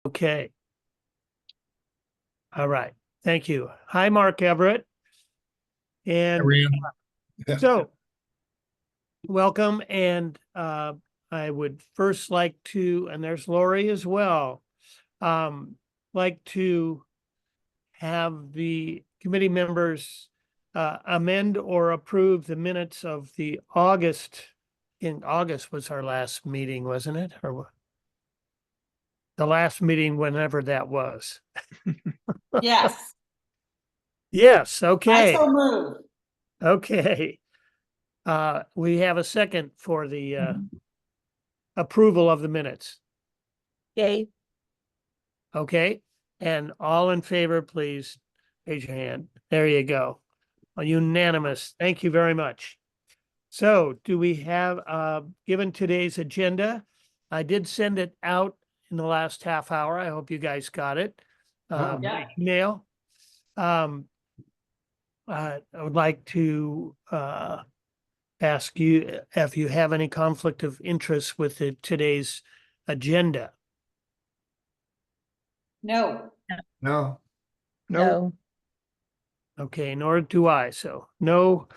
Okay. All right. Thank you. Hi, Mark Everett. And so welcome. And I would first like to, and there's Lori as well, like to have the committee members amend or approve the minutes of the in August was our last meeting, wasn't it? Or what? The last meeting, whenever that was. Yes, Yes, I okay. so move. Okay. We have a second for the approval of the minutes. Yay. Okay. And all in favor, please raise your hand. There you go. Unanimous. Thank you very much. So do we have, given today's agenda, I did send it out in the last half hour. I hope you guys got it. Yeah. By email. I would like to ask you if you have any conflict of interest with today's agenda. No, No. No. Okay, nor do I. So no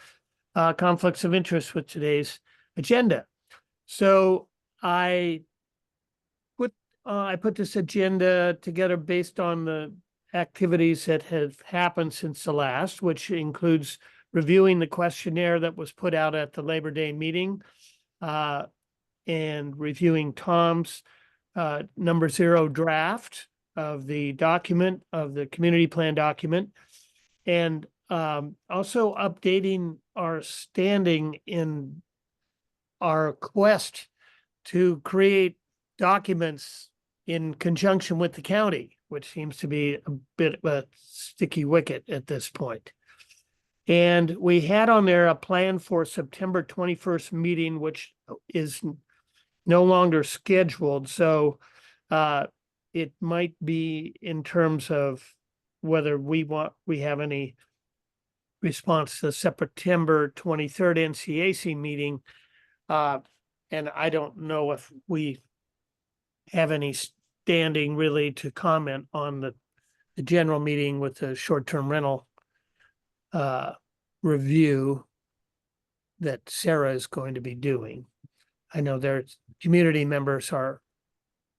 conflicts of interest with today's agenda. So I put this agenda together based on the activities that have happened since the last, which includes reviewing the questionnaire that was put out at the Labor Day meeting, and reviewing Tom's number 0 draft of the document, of the community plan document, and also updating our standing in our quest to create documents in conjunction with the county, which seems to be a bit of a sticky wicket at this point. And we had on there a plan for September 21st meeting, which is no longer scheduled. So it might be in terms of whether we have any response to the September 23rd NCAC meeting. And I don't know if we have any standing really to comment on the general meeting with the short-term rental review that Sarah is going to be doing. I know their community members are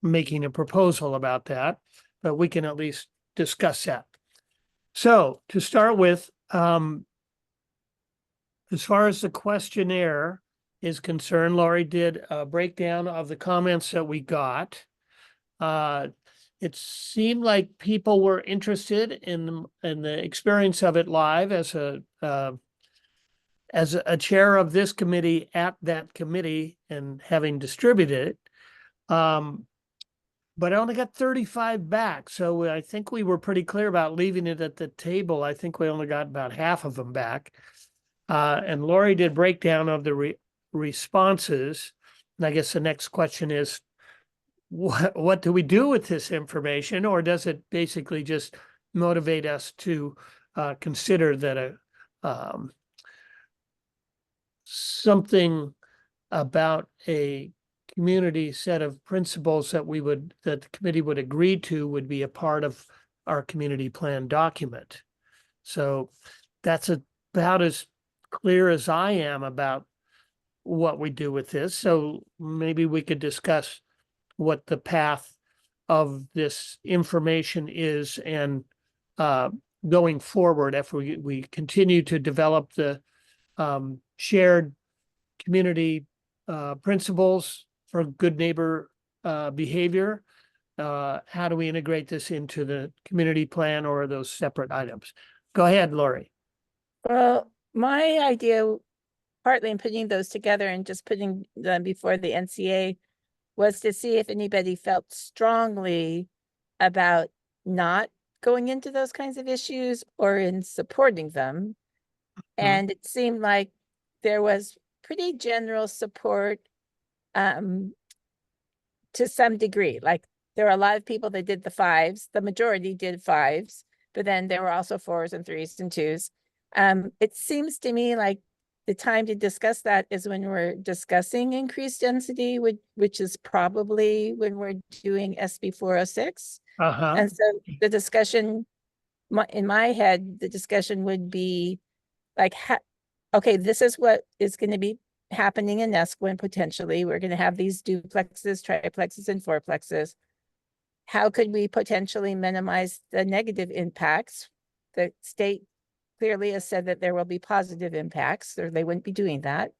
making a proposal about that, but we can at least discuss that. So to start with, as far as the questionnaire is concerned, Laurie did a breakdown of the comments that we got. It seemed like people were interested in the experience of it live as a chair of this committee at that committee and having distributed it. But I only got 35 back. So I think we were pretty clear about leaving it at the table. I think we only got about half of them back. And Lori did breakdown of the responses. And I guess the next question is, what do we do with this information? Or does it basically just motivate us to consider that something about a community set of principles that the committee would agree to would be a part of our community plan document. So that's about as clear as I am about what we do with this. So maybe we could discuss what the path of this information is and going forward if we continue to develop the shared community principles for good neighbor behavior. How do we integrate this into the community plan, or are those separate items? Go ahead, Lori. Well, my idea, partly in putting those together and just putting them before the NCA, was to see if anybody felt strongly about not going into those kinds of issues or in supporting them. And it seemed like there was pretty general support to some degree. Like there were a lot of people that did the 5s, the majority did 5s, but then there were also 4s and 3s and 2s. It seems to me like the time to discuss that is when we're discussing increased density, which is probably when we're doing SB 406. Uh-huh. And so the discussion, in my head, the discussion would be like, okay, this is what is going to be happening in Neskowin potentially. We're going to have these duplexes, triplexes, and fourplexes. How could we potentially minimize the negative impacts? The state clearly has said that there will be positive impacts, or they wouldn't be doing that.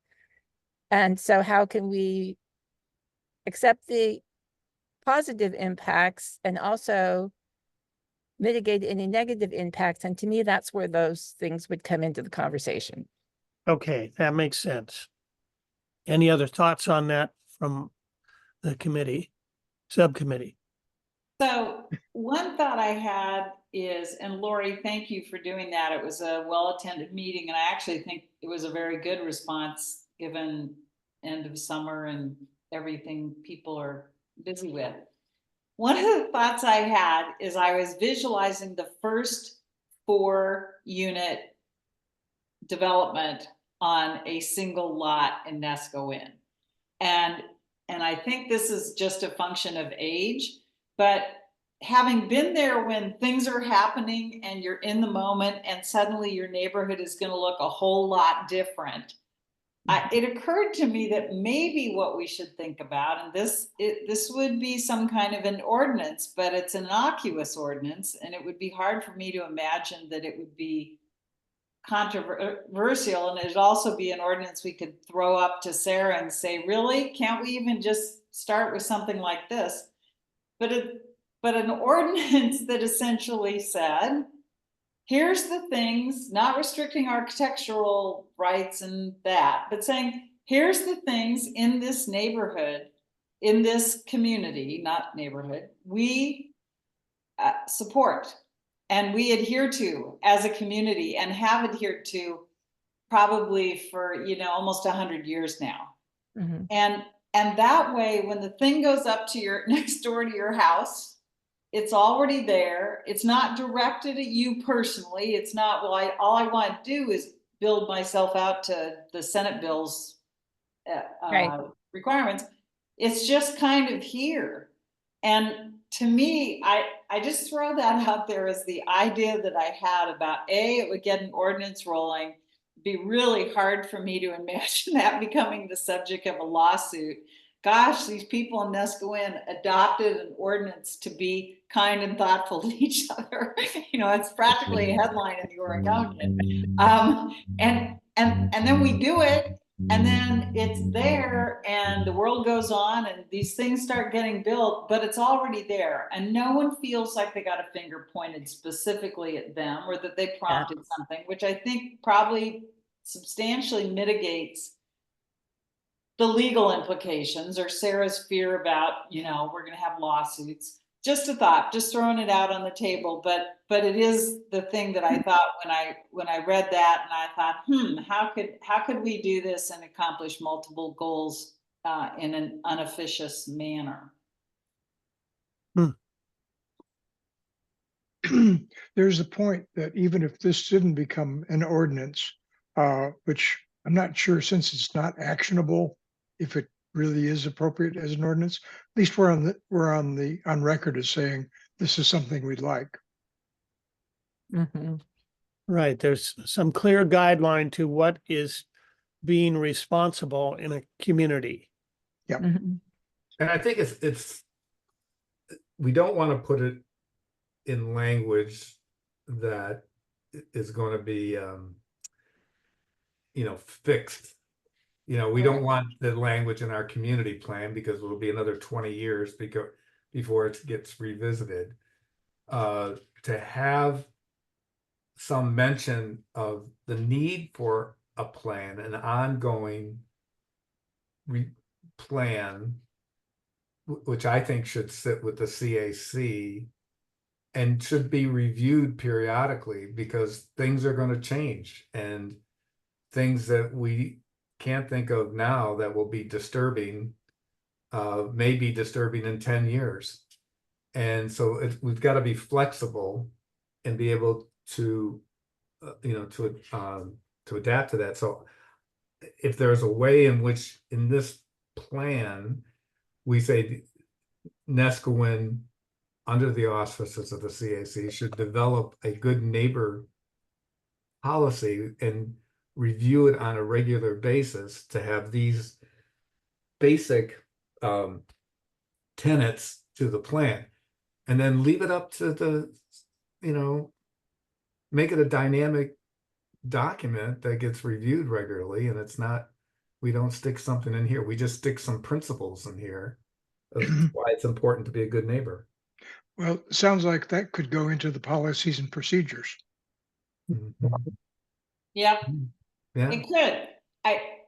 And so how can we accept the positive impacts and also mitigate any negative impacts? And to me, that's where those things would come into the conversation. Okay, that makes sense. Any other thoughts on that from the committee, subcommittee? So one thought I had is, and Lori, thank you for doing that. It was a well-attended meeting, and I actually think it was a very good response given end of summer and everything people are busy with. One of the thoughts I had is I was visualizing the first 4-unit development on a single lot in Neskowin. And I think this is just a function of age, but having been there when things are happening and you're in the moment and suddenly your neighborhood is going to look a whole lot different, it occurred to me that maybe what we should think about, and this would be some kind of an ordinance, but it's an innocuous ordinance, and it would be hard for me to imagine that it would be controversial, and it'd also be an ordinance we could throw up to Sarah and say, really, can't we even just start with something like this? But an ordinance that essentially said, here's the things, not restricting architectural rights and that, but saying, here's the things in this neighborhood, in this community, not neighborhood, we support and we adhere to as a community and have adhered to probably for, almost 100 years now. Mm-hmm. And that way, when the thing goes up to your next door to your house, it's already there. It's not directed at you personally. It's not, well, all I want to do is build myself out to the Senate bill's requirements. It's just kind of here. And to me, I just throw that out there as the idea that I had about it would get an ordinance rolling. It'd be really hard for me to imagine that becoming the subject of a lawsuit. Gosh, these people in Neskowin adopted an ordinance to be kind and thoughtful to each other. It's practically a headline in the Oregonian. And then we do it, and then it's there, and the world goes on, and these things start getting built, but it's already there, and no one feels like they got a finger pointed specifically at them or that they prompted something, which I think probably substantially mitigates the legal implications or Sarah's fear about, we're going to have lawsuits. Just a thought, just throwing it out on the table. But it is the thing that I thought when I read that, and I thought, how could we do this and accomplish multiple goals in an unofficious manner? There's a point that even if this didn't become an ordinance, which I'm not sure, since it's not actionable, if it really is appropriate as an ordinance, at least we're on record as saying this is something we'd like. Mm-hmm. Right. There's some clear guideline to what is being responsible in a community. Yeah. Mm-hmm. And I think it's we don't want to put it in language that is going to be fixed. We don't want the language in our community plan because it'll be another 20 years before it gets revisited. To have some mention of the need for a plan, an ongoing plan, which I think should sit with the CAC and should be reviewed periodically, because things are going to change, and things that we can't think of now that will be disturbing may be disturbing in 10 years. And so we've got to be flexible and be able to to adapt to that. So if there's a way in which in this plan, we say Neskowin, under the auspices of the CAC, should develop a good neighbor policy and review it on a regular basis to have these basic tenets to the plan, and then leave it up to the, make it a dynamic document that gets reviewed regularly, and it's not, we don't stick something in here, we just stick some principles in here of why it's important to be a good neighbor. Well, it sounds like that could go into the policies and procedures. Yep, Yeah, it could.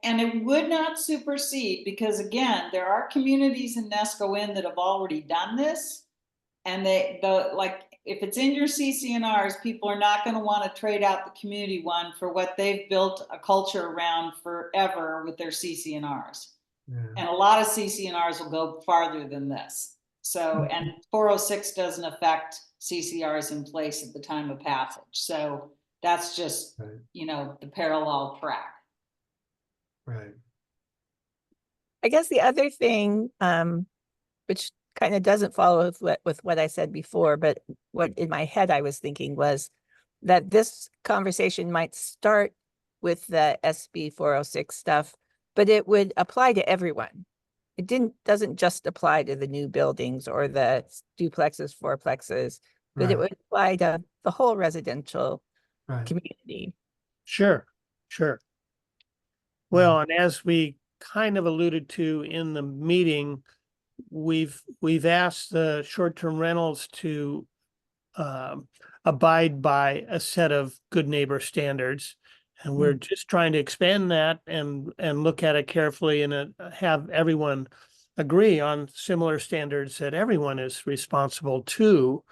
And it would not supersede, because again, there are communities in Neskowin that have already done this. And like, if it's in your CCNRs, people are not gonna wanna trade out the community one for what they've built a culture around forever with their CCNRs. yeah. And a lot of CCNRs will go farther than this. So, and 406 doesn't affect CCRs in place at the time of passage. So that's just, Right. the parallel track. Right. I guess the other thing, which kind of doesn't follow with what I said before, but what in my head I was thinking was that this conversation might start with the SB 406 stuff, but it would apply to everyone. It doesn't just apply to the new buildings or the duplexes, fourplexes, but it Right. would apply to the whole residential Right. community. Sure. Well, and as we kind of alluded to in the meeting, we've asked the short-term rentals to abide by a set of good neighbor standards. And we're just trying to expand that and look at it carefully and have everyone agree on similar standards that everyone is responsible to.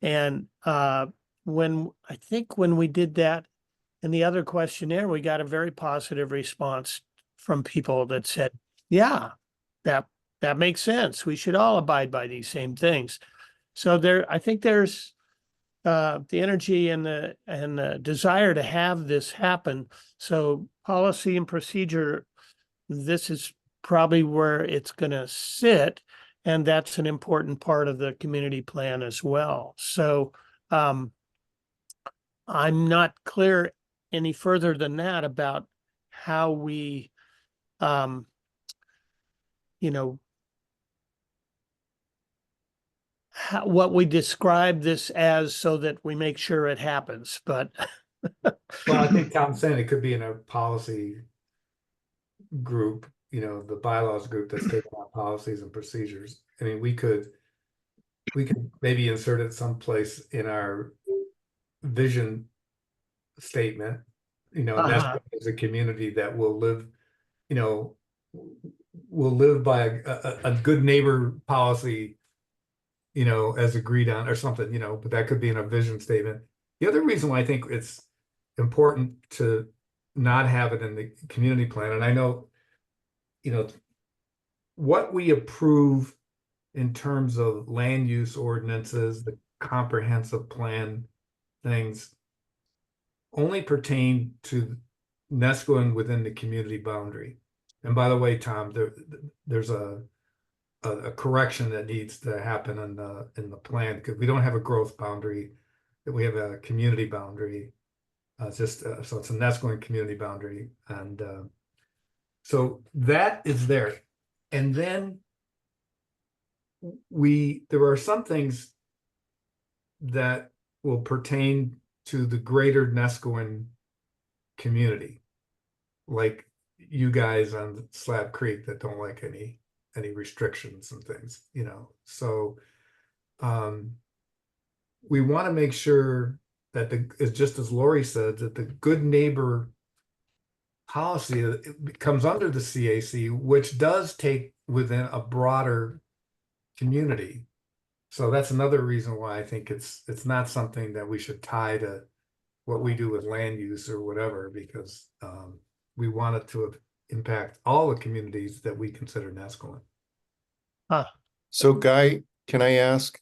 And when we did that in the other questionnaire, we got a very positive response from people that said, yeah, that makes sense. We should all abide by these same things. So I think there's the energy and the desire to have this happen. So policy and procedure, this is probably where it's going to sit, and that's an important part of the community plan as well. So I'm not clear any further than that about how we what we describe this as, so that we make sure it happens. But Well, I think Tom's saying it could be in a policy group, the bylaws group that's taking on policies and procedures. I mean, we could maybe insert it someplace in our vision statement, and that's as a community that will live, will live by a good neighbor policy, as agreed on or something, but that could be in a vision statement. The other reason why I think it's important to not have it in the community plan, and I know, what we approve in terms of land use ordinances, the comprehensive plan things, only pertain to Neskowin within the community boundary. And by the way, Tom, there's a correction that needs to happen in the plan, because we don't have a growth boundary, that we have a community boundary. So it's a Neskowin community boundary, and so that is there. And then there are some things that will pertain to the greater Neskowin community, like you guys on Slab Creek that don't like any restrictions and things, so we want to make sure that it's just as Lori said, that the good neighbor policy comes under the CAC, which does take within a broader community. So that's another reason why I think it's not something that we should tie to what we do with land use or whatever, because we want it to impact all the communities that we consider Neskowin. So Guy, can I ask,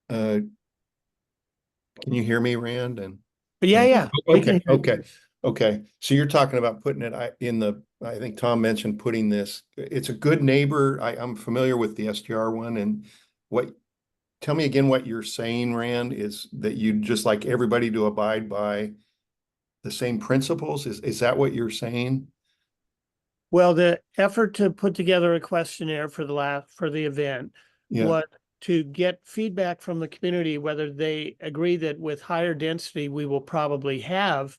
can you hear me, Rand? And yeah. okay. Okay, so you're talking about putting it in the, I think Tom mentioned putting this, it's a good neighbor. I'm familiar with the STR one and tell me again what you're saying, Rand, is that you'd just like everybody to abide by the same principles? Is that what you're saying? Well, the effort to put together a questionnaire for the event Yeah, was to get feedback from the community, whether they agree that with higher density, we will probably have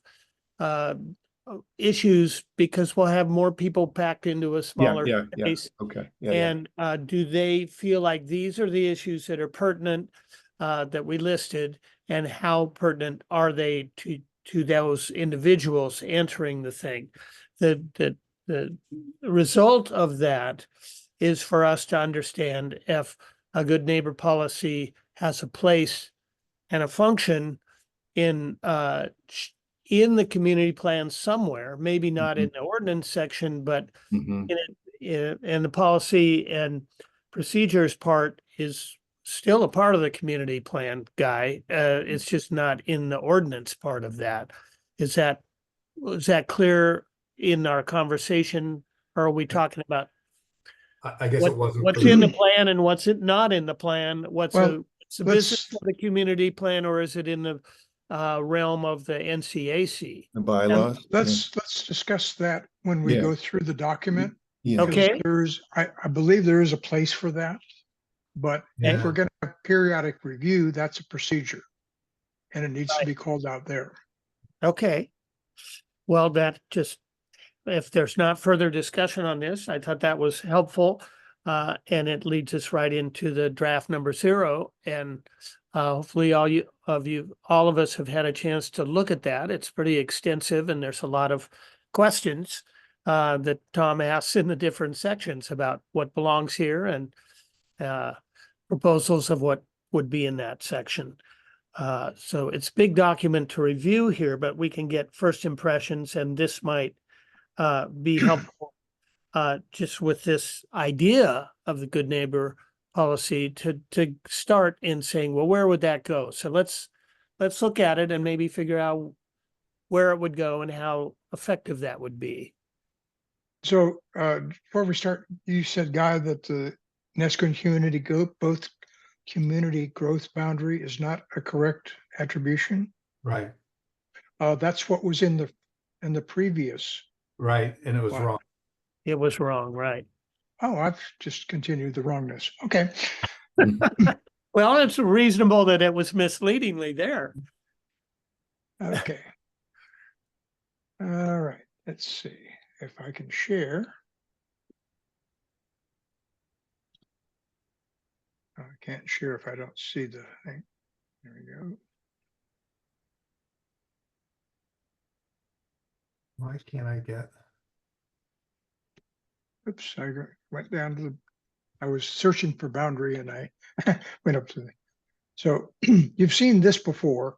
issues because we'll have more people packed into a yeah, smaller yeah, yeah. space. Okay, yeah, And do they feel like these are the issues that are pertinent that we listed, and how pertinent are they to those individuals entering the thing? The result of that is for us to understand if a good neighbor policy has a place and a function in the community plan somewhere, maybe not in the ordinance section, but Mhm. in the policy and procedures part is still a part of the community plan, Guy. It's just not in the ordinance part of that. Was that clear in our conversation? Or are we talking about I guess it wasn't what's clear. in the plan and what's not in the plan? What's Well, a business let's, of the community plan, or is it in the realm of the NCAC? The bylaws? let's discuss that when we Yeah. go through the document. Yeah. Because Okay. I believe there is a place for that. But if Yeah. we're gonna have periodic review, that's a procedure. And it needs to be called out there. Okay. Well, if there's not further discussion on this, I thought that was helpful. And it leads us right into the draft number 0. And hopefully all of us have had a chance to look at that. It's pretty extensive and there's a lot of questions that Tom asks in the different sections about what belongs here and proposals of what would be in that section. So it's a big document to review here, but we can get first impressions, and this might be helpful just with this idea of the good neighbor policy to start in saying, well, where would that go? So let's look at it and maybe figure out where it would go and how effective that would be. So before we start, you said, Guy, that the Neskowin both community growth boundary is not a correct attribution. Right, That's what was in the previous. right, and it was Wow. wrong. It was wrong, right? Oh, I've just continued the wrongness. Okay. Well, it's reasonable that it was misleadingly there. Okay. All right. Let's see if I can share. I can't share if I don't see the thing. There we go. Why can't I get? Oops, I went down to I was searching for boundary and I went up to so you've seen this before.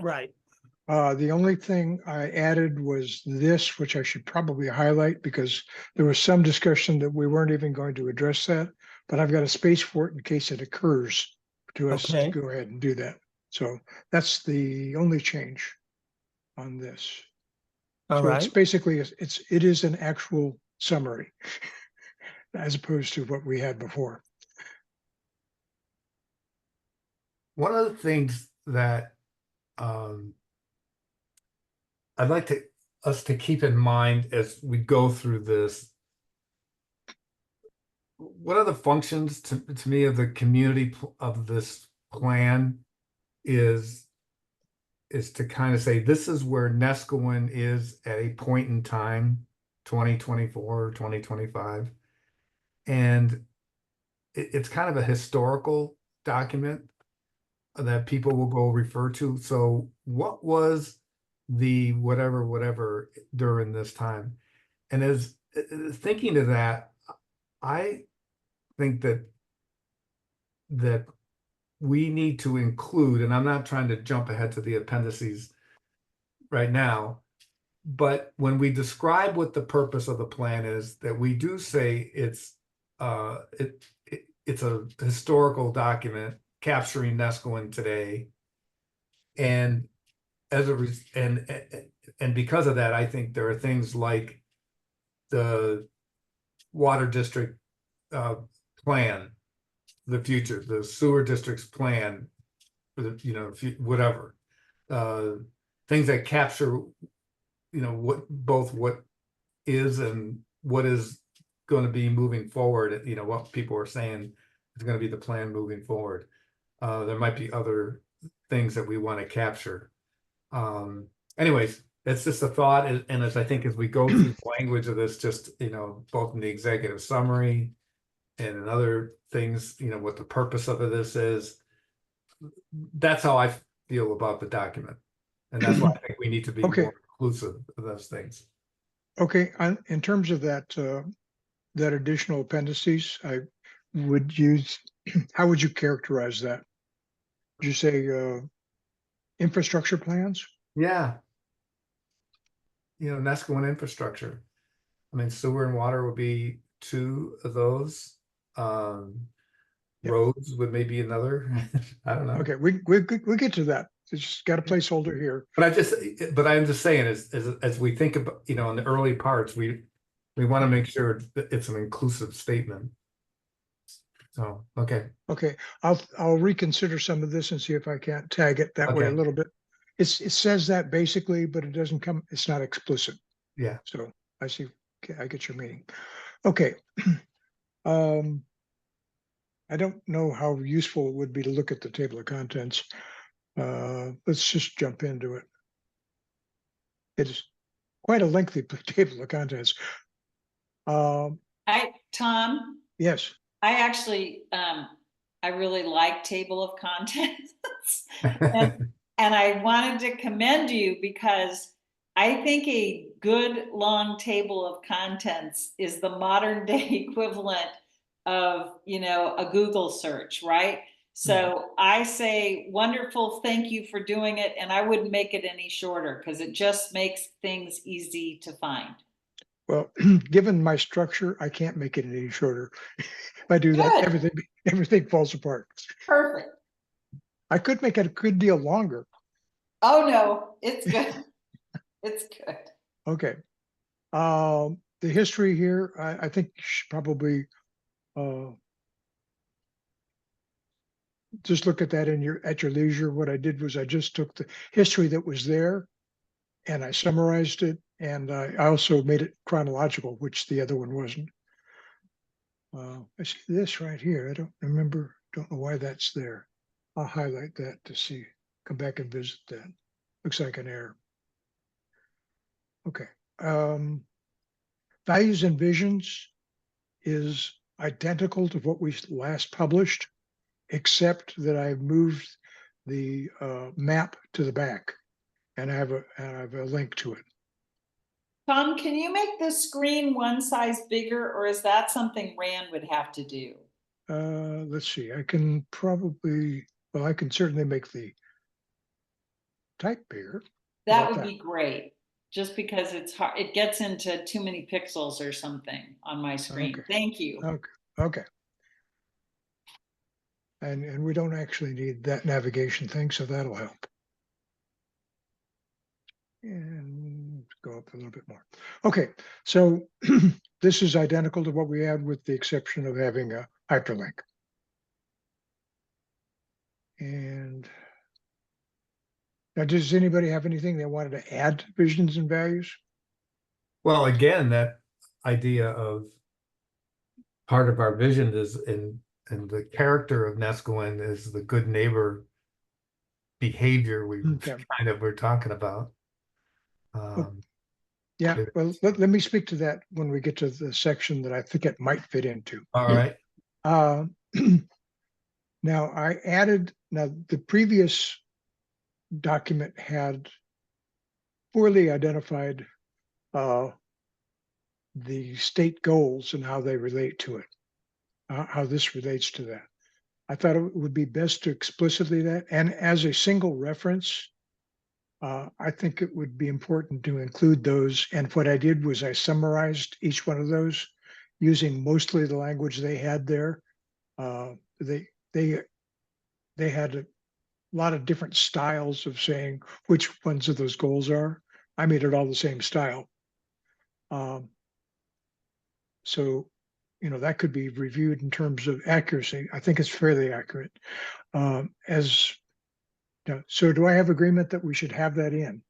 Right. The only thing I added was this, which I should probably highlight because there was some discussion that we weren't even going to address that, but I've got a space for it in case it occurs to us to Okay. go ahead and do that. So that's the only change on this. All So right. it's basically, it is an actual summary as opposed to what we had before. One of the things that I'd like us to keep in mind as we go through this, one of the functions to me of the community of this plan is to kind of say this is where Neskowin is at a point in time, 2024, 2025. And it's kind of a historical document that people will go refer to. So what was the whatever during this time? And as thinking of that, I think that we need to include, and I'm not trying to jump ahead to the appendices right now, but when we describe what the purpose of the plan is, that we do say it's a historical document capturing Neskowin today, and as a, and because of that, I think there are things like the water district plan, the future, the sewer district's plan, for the, you know, whatever. Things that capture, you know, what is and what is going to be moving forward, you know, what people are saying is going to be the plan moving forward. There might be other things that we want to capture. Anyways, it's just a thought, and as I think as we go through the language of this, just, you know, both in the executive summary and in other things, you know, what the purpose of this is, that's how I feel about the document. And that's why I think we need to be Okay. more inclusive of those things. Okay, in terms of that, that additional appendices, I would use, how would you characterize that? Would you say, infrastructure plans? Yeah. You know, Neskowin infrastructure. I mean, sewer and water would be two of those. Yep. Roads would maybe another. I don't know. Okay, we get to that. It's just got a placeholder here. But I'm just saying, as we think about, you know, in the early parts, we want to make sure that it's an inclusive statement. So, okay. Okay, I'll reconsider some of this and see if I can't tag it that way a Okay. little bit. It says that basically, but it doesn't come, it's not explicit. Yeah. So I see, okay, I get your meaning. Okay. I don't know how useful it would be to look at the table of contents. Let's just jump into it. It is quite a lengthy table of contents. Tom, Yes. I actually, I really like table of contents. And I wanted to commend you because I think a good long table of contents is the modern day equivalent of, you know, a Google search, right? So I say, wonderful, thank you for doing it. And I wouldn't make it any shorter because it just makes things easy to find. Well, given my structure, I can't make it any shorter. If I do that, Good. everything falls apart. Perfect. I could make it a good deal longer. Oh, no, it's good. It's good. Okay. The history here, I think you should probably just look at that at your leisure. What I did was I just took the history that was there and I summarized it, and I also made it chronological, which the other one wasn't. I see this right here. I don't know why that's there. I'll highlight that to see, come back and visit that. Looks like an error. Okay. Values and visions is identical to what we last published, except that I've moved the map to the back, and I have a link to it. Tom, can you make the screen one size bigger, or is that something Rand would have to do? Let's see. I can probably, well, I can certainly make the type bigger. That would be great. Just because it's hard, it gets into too many pixels or something on my screen. Okay. Thank you. Okay. And we don't actually need that navigation thing, so that'll help. And go up a little bit more. Okay, so this is identical to what we had with the exception of having a hyperlink. And now, does anybody have anything they wanted to add to visions and values? Well, again, that idea of part of our vision is and the character of Neskowin is the good neighbor behavior we're talking about. Yeah, well, let me speak to that when we get to the section that I think it might fit into. All right. Now the previous document had poorly identified the state goals and how they relate to it, how this relates to that. I thought it would be best to explicitly that, and as a single reference, I think it would be important to include those. And what I did was I summarized each one of those using mostly the language they had there. They had lot of different styles of saying which ones of those goals are. I made it all the same style. So, you know, that could be reviewed in terms of accuracy. I think it's fairly accurate. So do I have agreement that we should have that in?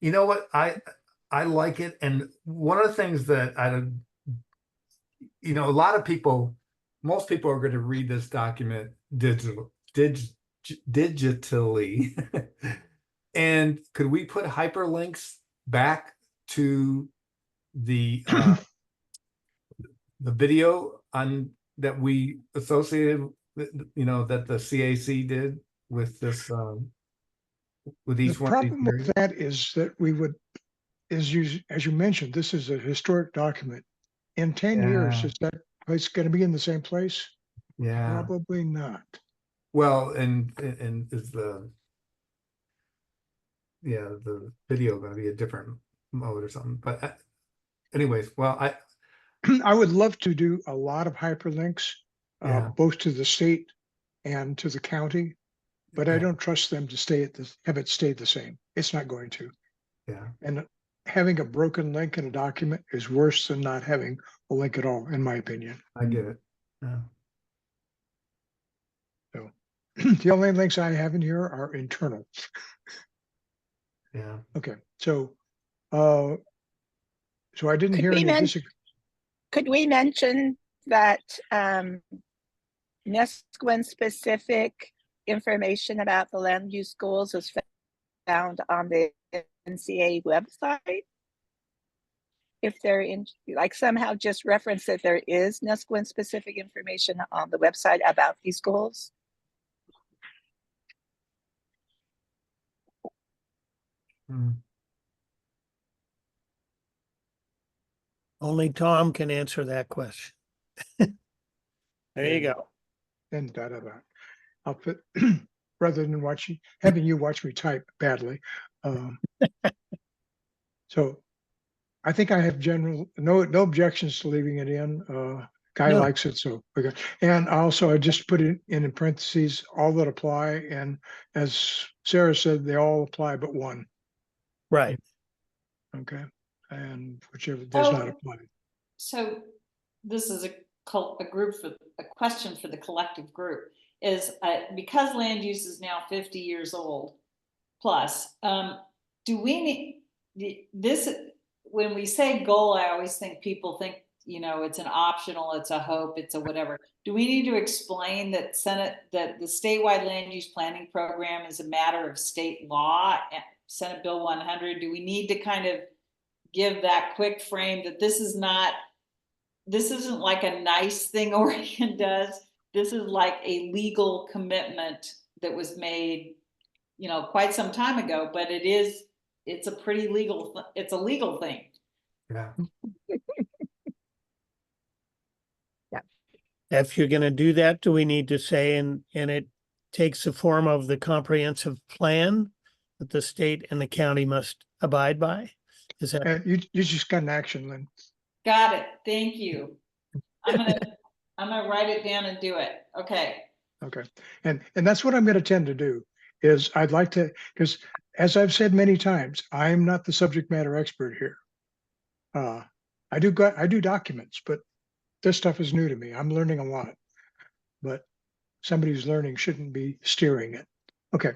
You know what? I like it. And one of the things that a lot of people, most people are going to read this document digitally. And could we put hyperlinks back to the video on that we associated, that the CAC did with this, with The each one of these problem with areas? that is that we would, as you mentioned, this is a historic document. In 10 years, Yeah. is that place going to be in the same place? Yeah. Probably not. Well, and is the video going to be a different mode or something? But anyways, well, I would love to do a lot of hyperlinks, Yeah. both to the state and to the county, but I Yeah. don't trust them to have it stay the same. It's not going to. Yeah. And having a broken link in a document is worse than not having a link at all, in my opinion. I get it. Yeah. So the only links I have in here are internal. Yeah. Okay, so I didn't hear any disagreement. Could we mention that Neskowin specific information about the land use goals is found on the NCA website? If they're in, like, somehow just reference that there is Neskowin specific information on the website about these goals. Only Tom can answer that question. There you go. And I'll put rather than having you watch me type badly. So I think I have no objections to leaving it in. Guy No. likes it, so we got. And also, I just put it in parentheses all that apply, and as Sarah said, they all apply but one. Right. Okay, and whichever does not apply. So this is a question for the collective group is because land use is now 50 years old plus, do we need this? When we say goal, I always think people think, it's an optional, it's a hope, it's a whatever. Do we need to explain that that the statewide land use planning program is a matter of state law, Senate Bill 100? Do we need to kind of give that quick frame that this isn't like a nice thing Oregon does? This is like a legal commitment that was made, quite some time ago, but it's a pretty legal, it's a legal thing. Yeah. If you're gonna do that, do we need to say, and it takes the form of the comprehensive plan that the state and the county must abide by? Is that? You just got an action, Lynn. Got it. Thank you. I'm gonna write it down and do it. Okay. Okay, and that's what I'm going to tend to do. Is I'd like to, because as I've said many times, I'm not the subject matter expert here. I do documents, but this stuff is new to me. I'm learning a lot, but somebody who's learning shouldn't be steering it. Okay.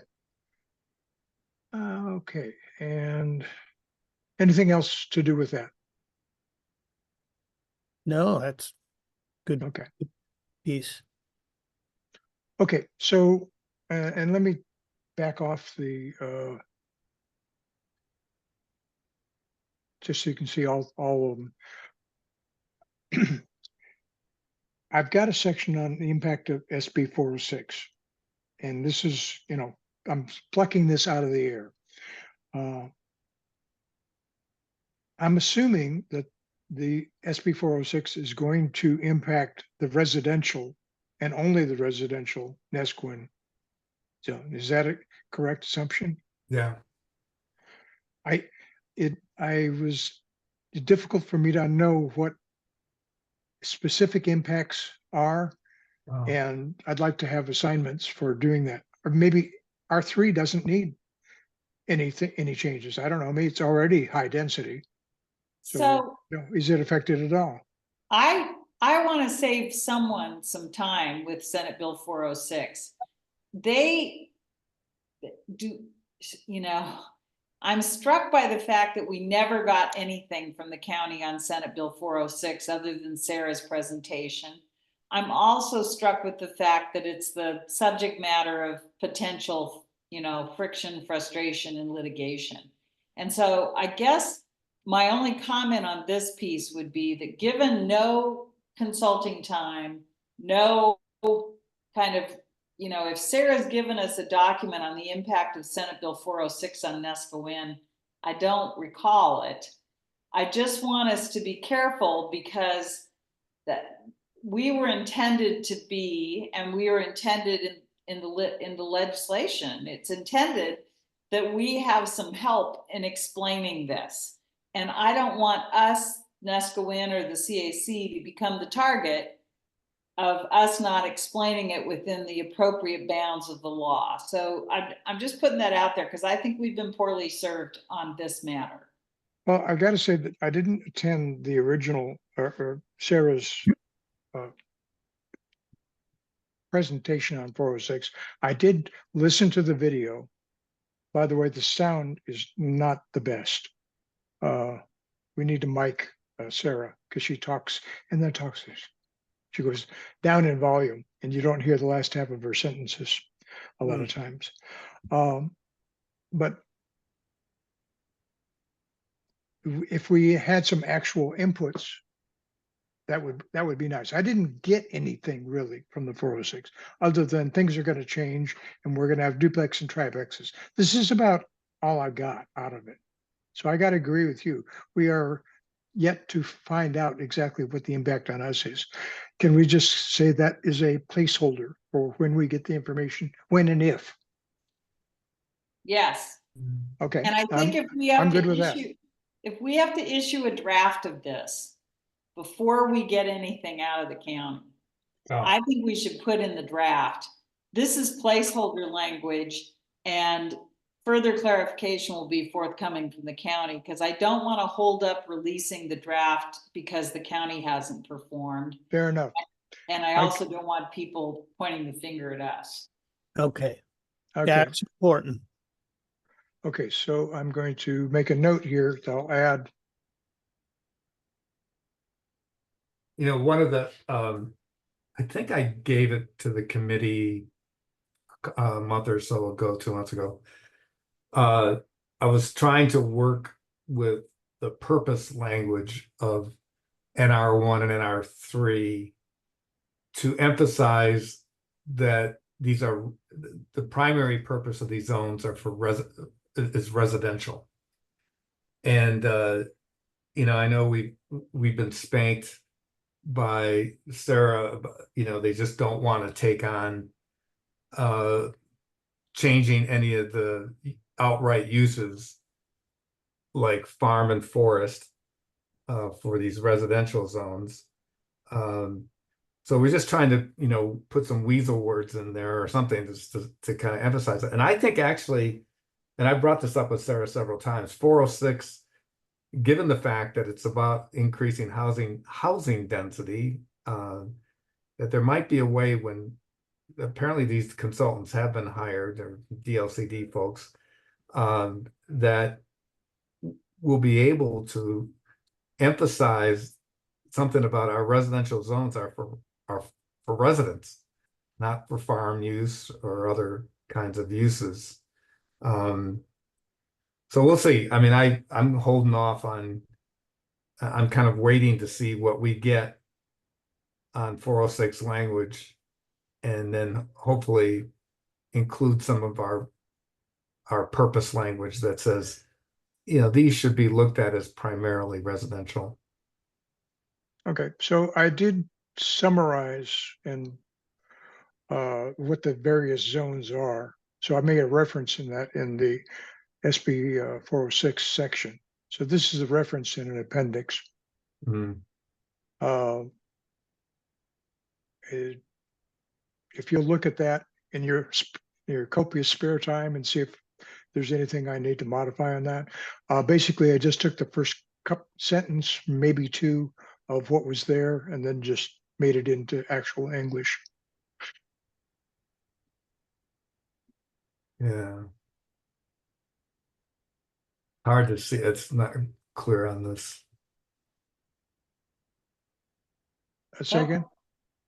Okay, and anything else to do with that? No, that's good. Okay. Piece. Okay, so and let me back off the just so you can see all of them. I've got a section on the impact of SB 406, and this is, I'm plucking this out of the air. I'm assuming that the SB 406 is going to impact the residential and only the residential Neskowin zone. Is that a correct assumption? Yeah. It was difficult for me to know what specific impacts are. Wow. And I'd like to have assignments for doing that. Or maybe R3 doesn't need any changes. I don't know. Maybe it's already high density. So Is it affected at all? I want to save someone some time with Senate Bill 406. They do, I'm struck by the fact that we never got anything from the county on Senate Bill 406 other than Sarah's presentation. I'm also struck with the fact that it's the subject matter of potential, friction, frustration, and litigation. And so I guess my only comment on this piece would be that given no consulting time, no kind of, if Sarah's given us a document on the impact of Senate Bill 406 on Neskowin, I don't recall it. I just want us to be careful because that we were intended to be, and we are intended in the legislation. It's intended that we have some help in explaining this. And I don't want us, Neskowin or the CAC, to become the target of us not explaining it within the appropriate bounds of the law. So I'm just putting that out there because I think we've been poorly served on this matter. Well, I got to say that I didn't attend the original or Sarah's presentation on 406. I did listen to the video. By the way, the sound is not the best. We need to mic Sarah because she talks and then talks. She goes down in volume and you don't hear the last half of her sentences a lot of times. But if we had some actual inputs, that would be nice. I didn't get anything really from the 406 other than things are going to change and we're going to have duplex and triplexes. This is about all I got out of it. So I got to agree with you. We are yet to find out exactly what the impact on us is. Can we just say that is a placeholder for when we get the information, when and if? Yes. Okay. And I think if we have to issue a draft of this before we get anything out of the county, I think we should put in the draft. This is placeholder language and further clarification will be forthcoming from the county because I don't want to hold up releasing the draft because the county hasn't performed. Fair enough. And I also don't want people pointing the finger at us. Okay. That's important. Okay, so I'm going to make a note here that I'll add. One of the, I think I gave it to the committee a month or so ago, 2 months ago. I was trying to work with the purpose language of NR1 and NR3 to emphasize that these are the primary purpose of these zones are for residential. And I know we've been spanked by Sarah, they just don't want to take on changing any of the outright uses like farm and forest for these residential zones. So we're just trying to, put some weasel words in there or something just to kind of emphasize it. And I think actually, and I brought this up with Sarah several times, 406, given the fact that it's about increasing housing density, that there might be a way when apparently these consultants have been hired, or DLCD folks, that will be able to emphasize something about our residential zones are for residents, not for farm use or other kinds of uses. So we'll see. I mean, I'm holding off on, I'm kind of waiting to see what we get on 406 language, and then hopefully include some of our purpose language that says, these should be looked at as primarily residential. Okay, so I did summarize and what the various zones are. So I made a reference in that in the SB 406 section. So this is a reference in an appendix. Mm. if you'll look at that in your copious spare time and see if there's anything I need to modify on that. Basically, I just took the first sentence, maybe two, of what was there, and then just made it into actual English. Yeah. Hard to see. It's not clear on this. Say again?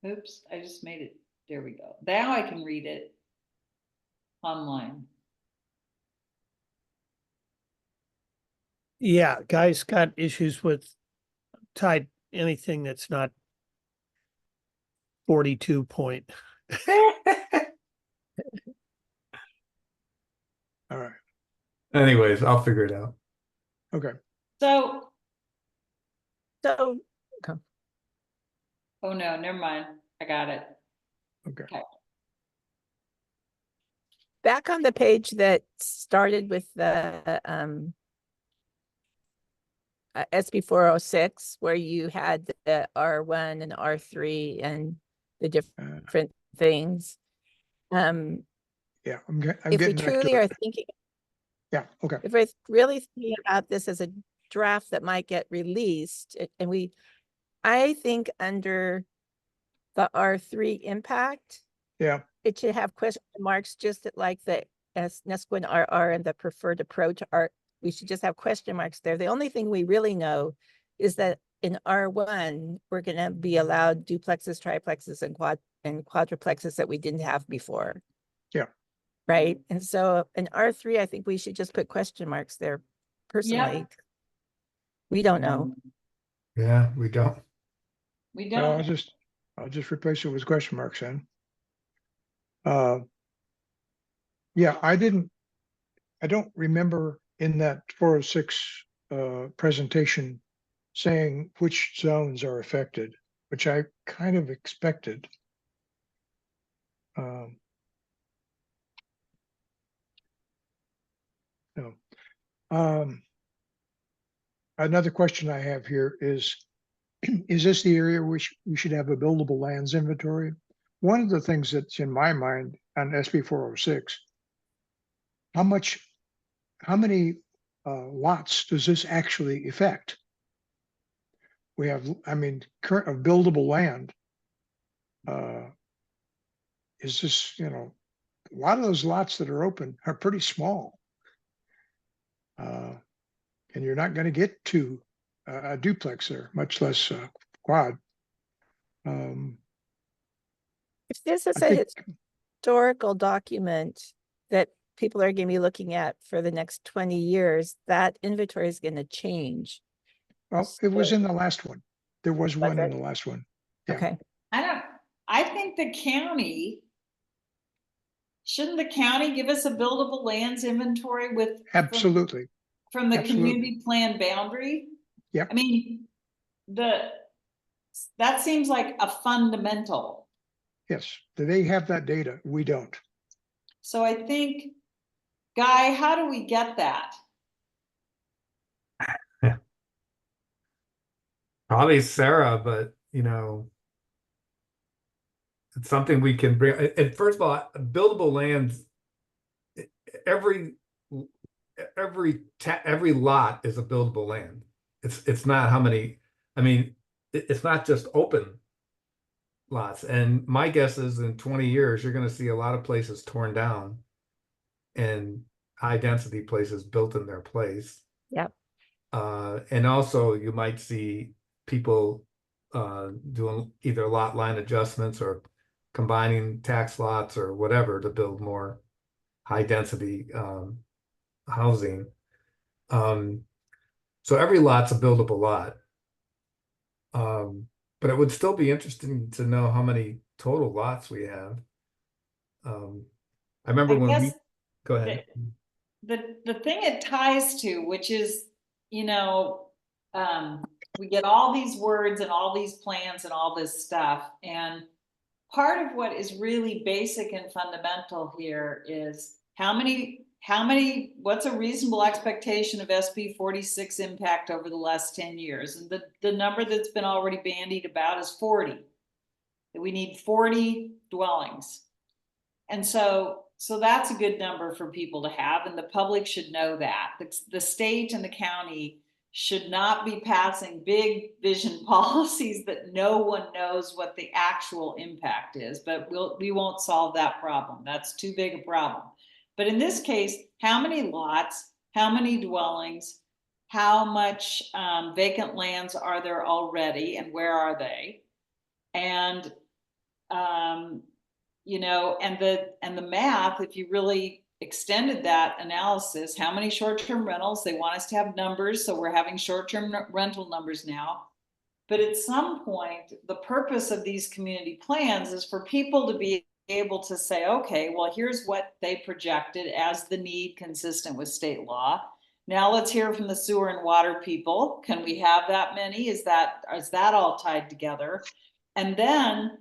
Oops, I just made it. There we go. Now I can read it online. Yeah, guys got issues with anything that's not 42 point. All right. Anyways, I'll figure it out. Okay. So, So, oh no, never mind. I got it. Okay. back on the page that started with the SB 406, where you had the R1 and R3 and the different things. Yeah, I'm If we getting back to truly it. are thinking, Yeah, okay. if we're really thinking about this as a draft that might get released, and I think under the R3 impact, Yeah, it should have question marks, just like the Neskowin RR and the preferred approach are. We should just have question marks there. The only thing we really know is that in R1, we're going to be allowed duplexes, triplexes, and quadruplexes that we didn't have before. Yeah. Right. And so in R3, I think we should just put question marks there. Personally, we don't know. Yeah, we don't. We well, don't. I'll just replace it with question marks then. Yeah, I don't remember in that 406 presentation saying which zones are affected, which I kind of expected. No. Another question I have here is this the area which we should have a buildable lands inventory? One of the things that's in my mind on SB 406, how many lots does this actually affect? We have, I mean, current of buildable land. Is this, a lot of those lots that are open are pretty small. And you're not going to get to a duplex there, much less quad. If this is I a think, historical document that people are going to be looking at for the next 20 years, that inventory is going to change. well, it was in the last one. There was one in it? the last one. Yeah. Okay. I think the county, shouldn't the county give us a buildable lands inventory with? Absolutely. From the Absolutely. community plan boundary? Yeah. I mean, that seems like a fundamental. Yes, they have that data. We don't. So I think, Guy, how do we get that? Probably Sarah, but it's something we can bring. And first of all, buildable lands, every lot is a buildable land. It's not how many. I mean, it's not just open lots. And my guess is in 20 years, you're going to see a lot of places torn down and high density places built in their place. Yep. And also you might see people doing either lot line adjustments or combining tax lots or whatever to build more high density housing. So every lot's a buildable lot. But it would still be interesting to know how many total lots we have. I remember when we go ahead. The thing it ties to, which is, we get all these words and all these plans and all this stuff. And part of what is really basic and fundamental here is what's a reasonable expectation of SB 46 impact over the last 10 years? And the number that's been already bandied about is 40. We need 40 dwellings. And so that's a good number for people to have, and the public should know that. The state and the county should not be passing big vision policies that no one knows what the actual impact is, but we won't solve that problem. That's too big a problem. But in this case, how many lots, how many dwellings, how much vacant lands are there already, and where are they? And you know, and the math, if you really extended that analysis, how many short-term rentals, they want us to have numbers, so we're having short-term rental numbers now. But at some point, the purpose of these community plans is for people to be able to say, okay, well, here's what they projected as the need consistent with state law. Now let's hear from the sewer and water people. Can we have that many? Is that all tied together? And then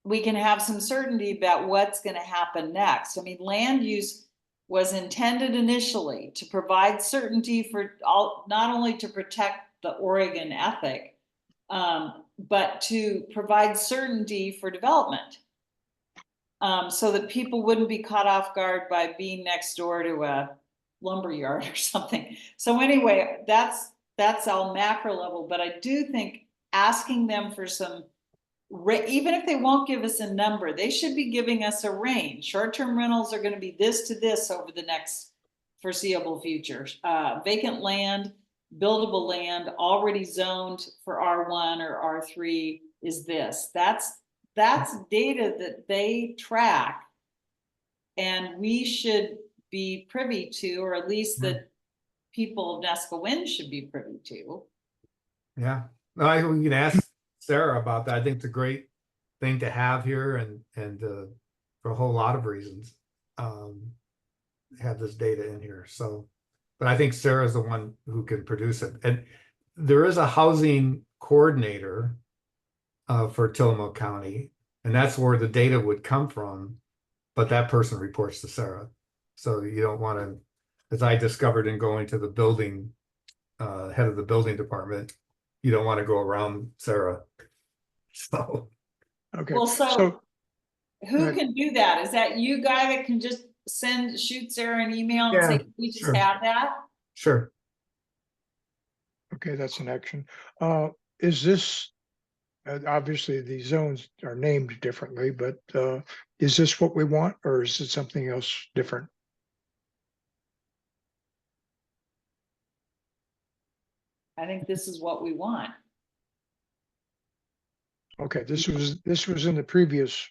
we can have some certainty about what's going to happen next. I mean, land use was intended initially to provide certainty for all, not only to protect the Oregon ethic, but to provide certainty for development, so that people wouldn't be caught off guard by being next door to a lumberyard or something. So anyway, that's all macro level, but I do think asking them for some, even if they won't give us a number, they should be giving us a range. Short-term rentals are going to be this to this over the next foreseeable future. Vacant land, buildable land, already zoned for R1 or R3 is this. That's data that they track, and we should be privy to, or at least the people of Neskowin should be privy to. Yeah, no, we can ask Sarah about that. I think it's a great thing to have here, and for a whole lot of reasons, have this data in here. So, but I think Sarah's the one who can produce it. And there is a housing coordinator for Tillamook County, and that's where the data would come from. But that person reports to Sarah, so you don't want to, as I discovered in going to the building head of the building department, you don't want to go around Sarah. So, Okay, Well, so who Right. can do that? Is that you, guy, that can just shoot Sarah an email and Yeah, say, we just sure. have that? sure. okay, that's an action. Is this, obviously the zones are named differently, but is this what we want, or is it something else different? I think this is what we want. Okay, this was in the previous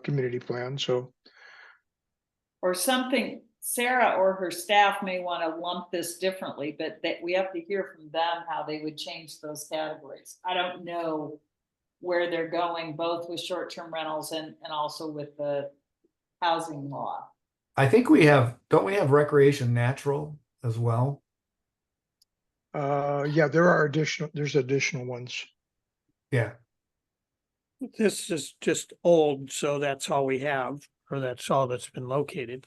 community plan, so Or something, Sarah or her staff may want to lump this differently, but that we have to hear from them how they would change those categories. I don't know where they're going, both with short-term rentals and also with the housing law. I think don't we have recreation natural as well? yeah, there's additional ones. Yeah, This is just old, so that's all we have, or that's all that's been located.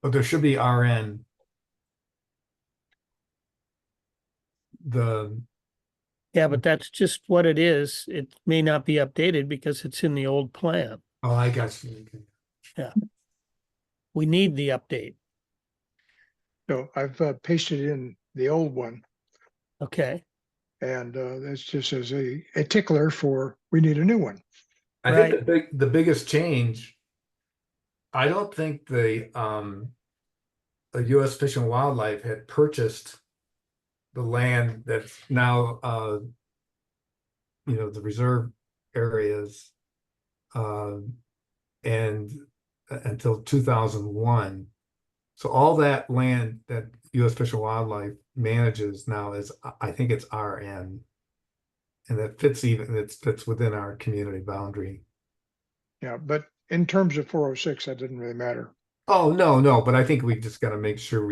but there should be RN. Yeah, but that's just what it is. It may not be updated because it's in the old plan. Oh, I got you. We need the update. So I've pasted in the old one, Okay, and that's just as a tickler for, we need a new one. I think the biggest change, I don't think the U.S. Fish and Wildlife had purchased the land that's now the reserve areas and until 2001. So all that land that U.S. Fish and Wildlife manages now is, I think it's RN, and that fits within our community boundary. Yeah, but in terms of 406, that didn't really matter. Oh, no, but I think we just got to make sure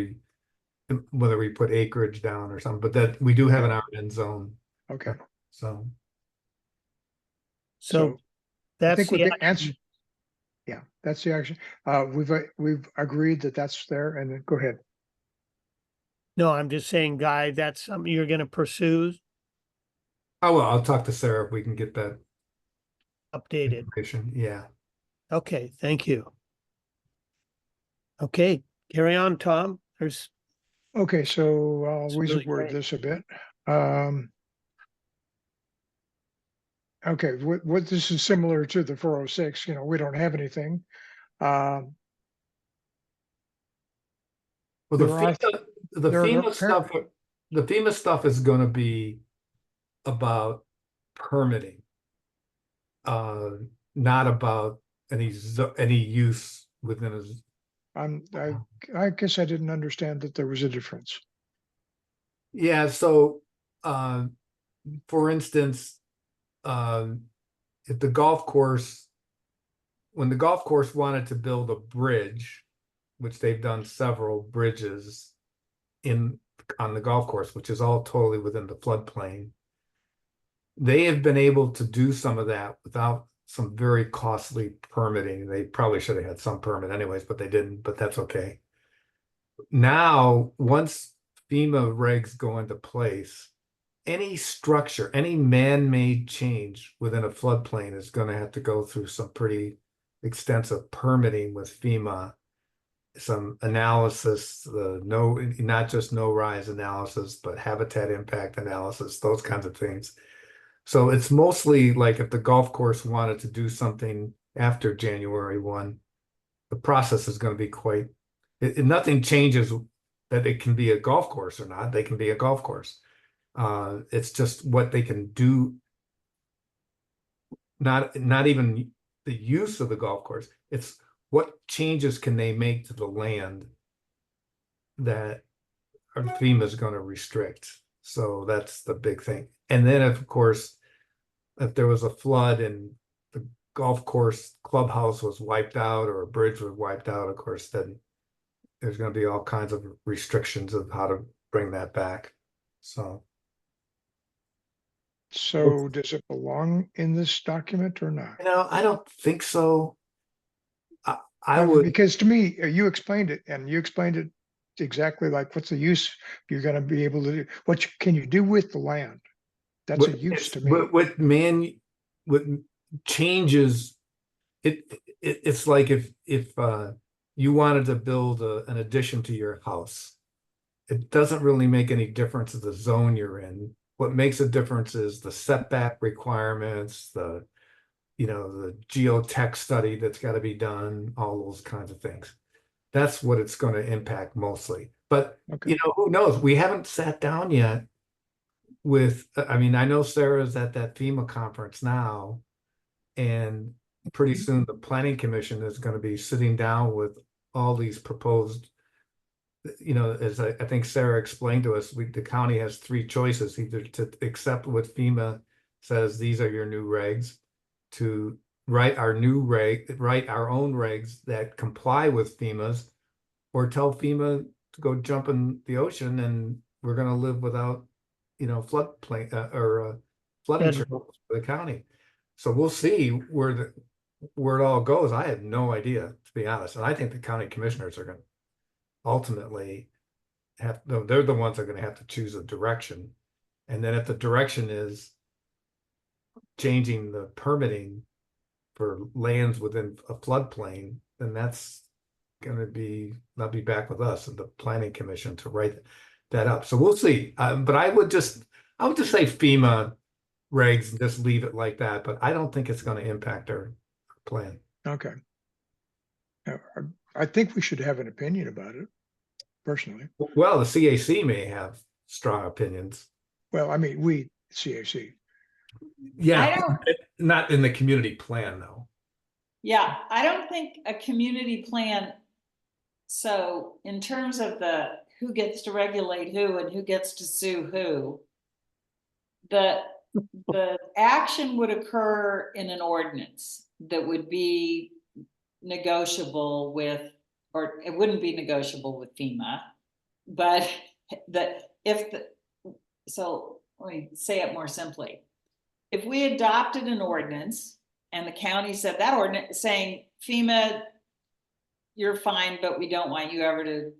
whether we put acreage down or something, but that we do have an RN zone. Okay, So so I that's think with the the answer. Yeah, that's the action. We've agreed that that's there, and then go ahead. No, I'm just saying, Guy, that's something you're gonna pursue. well, I'll talk to Sarah if we can get that updated. information. Yeah. Okay, thank you. Okay, carry on, Tom. There's Okay, so I'll It's weasel really word great. this a bit. Okay, what this is similar to the 406, we don't have anything. Well, the There are- there are FEMA par- stuff, the FEMA stuff is gonna be about permitting. Not about any use within a. I guess I didn't understand that there was a difference. Yeah, so, for instance, if the golf course, when the golf course wanted to build a bridge, which they've done several bridges on the golf course, which is all totally within the floodplain, they have been able to do some of that without some very costly permitting. They probably should have had some permit anyways, but they didn't, but that's okay. Now, once FEMA regs go into place, any structure, any man-made change within a floodplain is going to have to go through some pretty extensive permitting with FEMA, some analysis, not just no rise analysis, but habitat impact analysis, those kinds of things. So it's mostly like if the golf course wanted to do something after January 1, the process is going to be nothing changes that it can be a golf course or not. They can be a golf course. It's just what they can do, not even the use of the golf course. It's what changes can they make to the land that FEMA is going to restrict. So that's the big thing. And then, of course, if there was a flood and the golf course clubhouse was wiped out or a bridge was wiped out, of course, then there's going to be all kinds of restrictions of how to bring that back. So Does it belong in this document or not? I don't think so. I would, Because to me, you explained it and you explained it exactly like what's the use you're going to be able to do? What can you do with the land? That's a use to me. what changes it's like if you wanted to build an addition to your house, it doesn't really make any difference of the zone you're in. What makes a difference is the setback requirements, the geotech study that's got to be done, all those kinds of things. That's what it's going to impact mostly. But Okay. who knows? We haven't sat down yet I know Sarah's at that FEMA conference now, and pretty soon the planning commission is going to be sitting down with all these proposed, as I think Sarah explained to us, the county has three choices: either to accept what FEMA says, these are your new regs, to write our own regs that comply with FEMA's, or tell FEMA to go jump in the ocean and we're going to live without floodplain flood insurance for the county. So we'll see where it all goes. I have no idea, to be honest. And I think the county commissioners are going to ultimately they're the ones that are going to have to choose a direction. And then if the direction is changing the permitting for lands within a floodplain, then that's going to be, they'll be back with us and the planning commission to write that up. So we'll see. But I would just say FEMA regs and just leave it like that. But I don't think it's going to impact our plan. Okay. I think we should have an opinion about it, personally. Well, the CAC may have strong opinions. Well, I mean, we, CAC. Yeah, not in the community plan, though. Yeah, I don't think a community plan. So in terms of who gets to regulate who and who gets to sue who, the action would occur in an ordinance that would be negotiable with, or it wouldn't be negotiable with FEMA, but so let me say it more simply. If we adopted an ordinance and the county said that ordinance saying FEMA, you're fine, but we don't want you ever to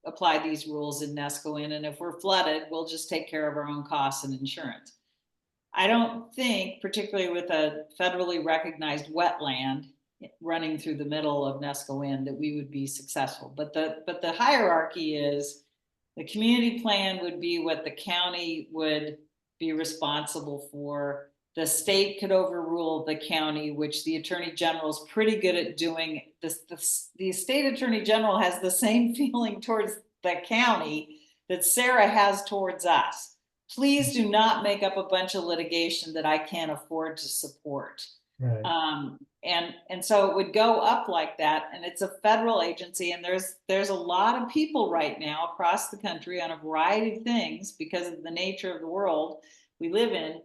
apply these rules in Neskowin. And if we're flooded, we'll just take care of our own costs and insurance. I don't think, particularly with a federally recognized wetland running through the middle of Neskowin, that we would be successful. But the hierarchy is the community plan would be what the county would be responsible for. The state could overrule the county, which the attorney general is pretty good at doing. The state attorney general has the same feeling towards the county that Sarah has towards us. Please do not make up a bunch of litigation that I can't afford to support. Right. And so it would go up like that, and it's a federal agency, and there's a lot of people right now across the country on a variety of things because of the nature of the world we live in,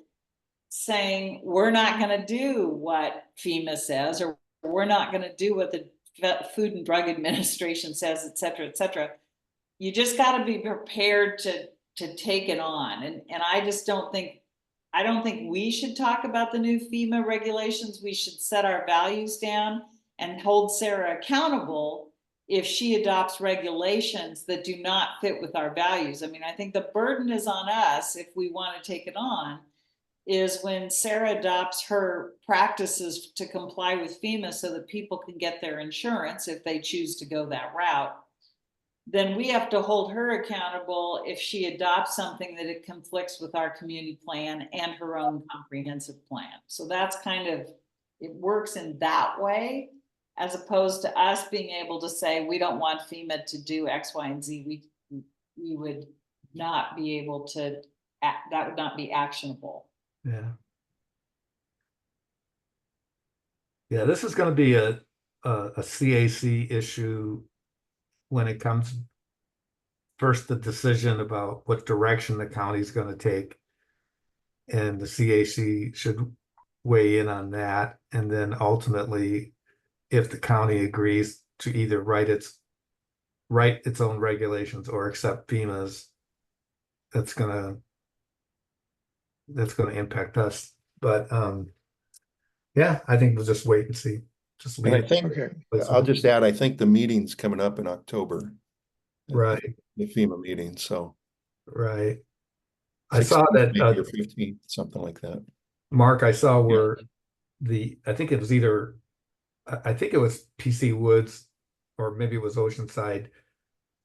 saying we're not going to do what FEMA says, or we're not going to do what the Food and Drug Administration says, et cetera, et cetera. You just got to be prepared to take it on. And I just don't think we should talk about the new FEMA regulations. We should set our values down and hold Sarah accountable if she adopts regulations that do not fit with our values. I mean, I think the burden is on us, if we want to take it on, is when Sarah adopts her practices to comply with FEMA so that people can get their insurance if they choose to go that route. Then we have to hold her accountable if she adopts something that it conflicts with our community plan and her own comprehensive plan. So that's kind of, it works in that way, as opposed to us being able to say, we don't want FEMA to do X, Y, and Z. We would not be able to, that would not be actionable. Yeah. Yeah, this is going to be a CAC issue when it comes first, the decision about what direction the county is going to take, and the CAC should weigh in on that. And then ultimately, if the county agrees to either write its own regulations or accept FEMA's, that's gonna impact us. But yeah, I think we'll just wait and see. Just And I leave. think, Okay. I'll just add, I think the meeting's coming up in October. Right. The FEMA meeting, so. Right. I saw that, 16th or 15th, something like that. Mark, I saw where I think it was either, I think it was PC Woods or maybe it was Oceanside.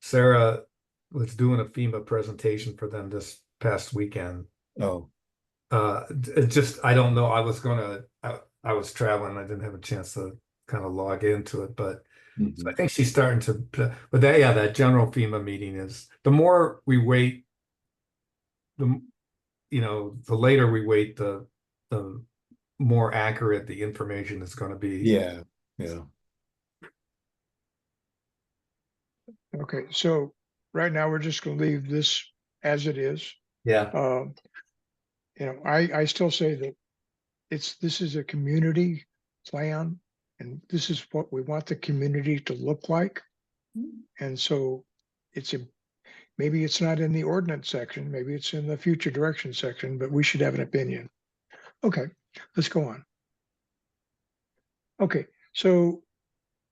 Sarah was doing a FEMA presentation for them this past weekend. Oh, It just, I don't know. I was traveling. I didn't have a chance to kind of log into it, but so I think she's starting to, but that general FEMA meeting is, the more we wait, the later we wait, the more accurate the information is going to be. yeah. Okay, so right now we're just gonna leave this as it is. Yeah. I still say that this is a community plan, and this is what we want the community to look like. And so maybe it's not in the ordinance section, maybe it's in the future direction section, but we should have an opinion. Okay, let's go on. Okay, so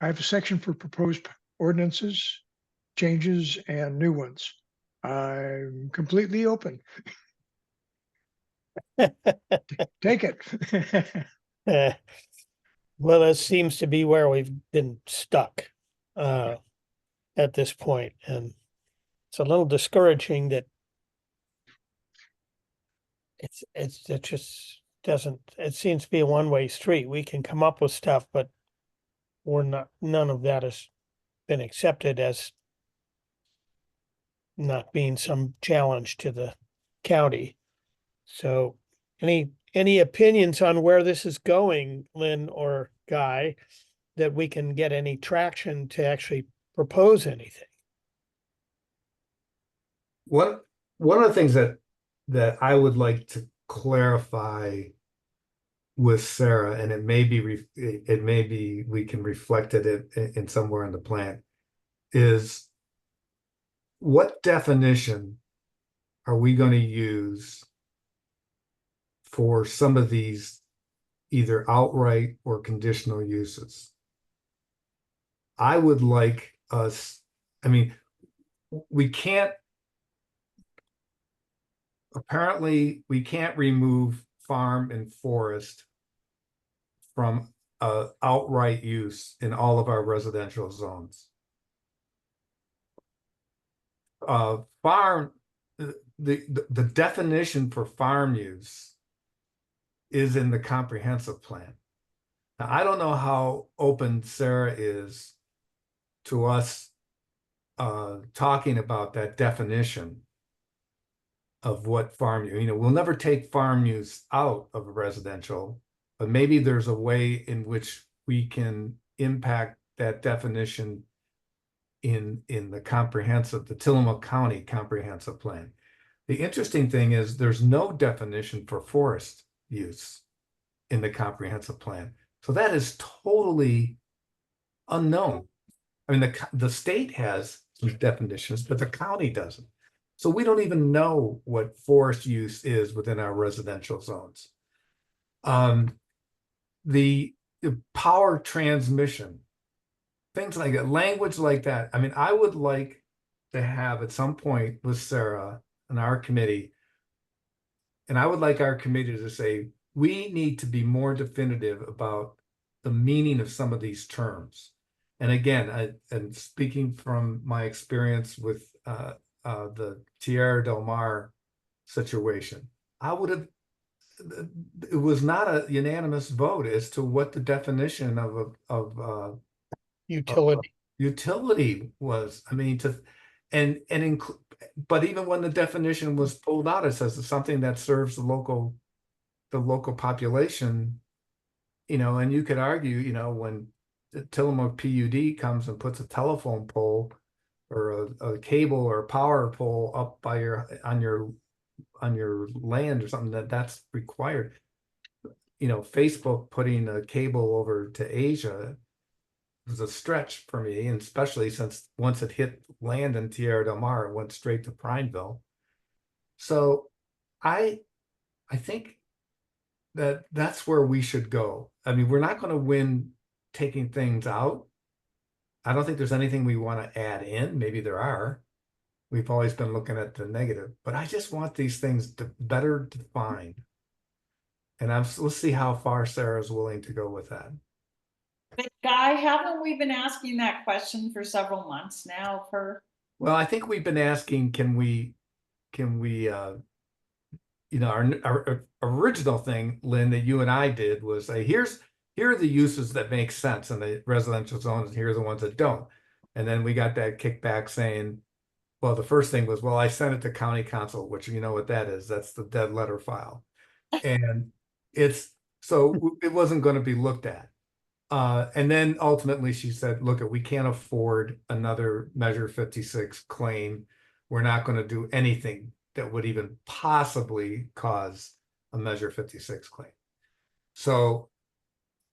I have a section for proposed ordinances, changes, and new ones. I'm completely open. Take it. Well, this seems to be where we've been stuck at this point, and it's a little discouraging that it just doesn't. It seems to be a one-way street. We can come up with stuff, but none of that has been accepted as not being some challenge to the county. So, any opinions on where this is going, Lynn or Guy, that we can get any traction to actually propose anything? One of the things that I would like to clarify with Sarah, and it may be we can reflect it in somewhere in the plan, is what definition are we going to use for some of these either outright or conditional uses? I would like us, I mean, apparently we can't remove farm and forest from outright use in all of our residential zones. Farm, the definition for farm use is in the comprehensive plan. Now, I don't know how open Sarah is to us talking about that definition of what farm use, we'll never take farm use out of residential, but maybe there's a way in which we can impact that definition in the Tillamook County comprehensive plan. The interesting thing is there's no definition for forest use in the comprehensive plan. So that is totally unknown. I mean, the state has some definitions, but the county doesn't. So we don't even know what forest use is within our residential zones. The power transmission, things like that, language like that. I mean, I would like to have at some point with Sarah and our committee, and I would like our committee to say, we need to be more definitive about the meaning of some of these terms. And again, and speaking from my experience with the Tierra del Mar situation, it was not a unanimous vote as to what the definition of Utility. utility was. I mean, but even when the definition was pulled out, it says it's something that serves the local population, and you could argue, when the Tillamook PUD comes and puts a telephone pole or a cable or a power pole up by on your land or something, that's required. Facebook putting a cable over to Asia was a stretch for me, and especially since once it hit land in Tierra del Mar, it went straight to Prineville. So I think that's where we should go. I mean, we're not going to win taking things out. I don't think there's anything we want to add in. Maybe there are. We've always been looking at the negative, but I just want these things to better defined. And let's see how far Sarah's willing to go with that. But Guy, haven't we been asking that question for several months now of her? Well, I think we've been asking, can we our original thing, Lynn, that you and I did was say, here are the uses that make sense in the residential zones, and here are the ones that don't. And then we got that kickback saying, well, the first thing was, well, I sent it to county council, which you know what that is. That's the dead letter file. And so it wasn't going to be looked at. And then ultimately she said, look, we can't afford another Measure 56 claim. We're not going to do anything that would even possibly cause a Measure 56 claim. So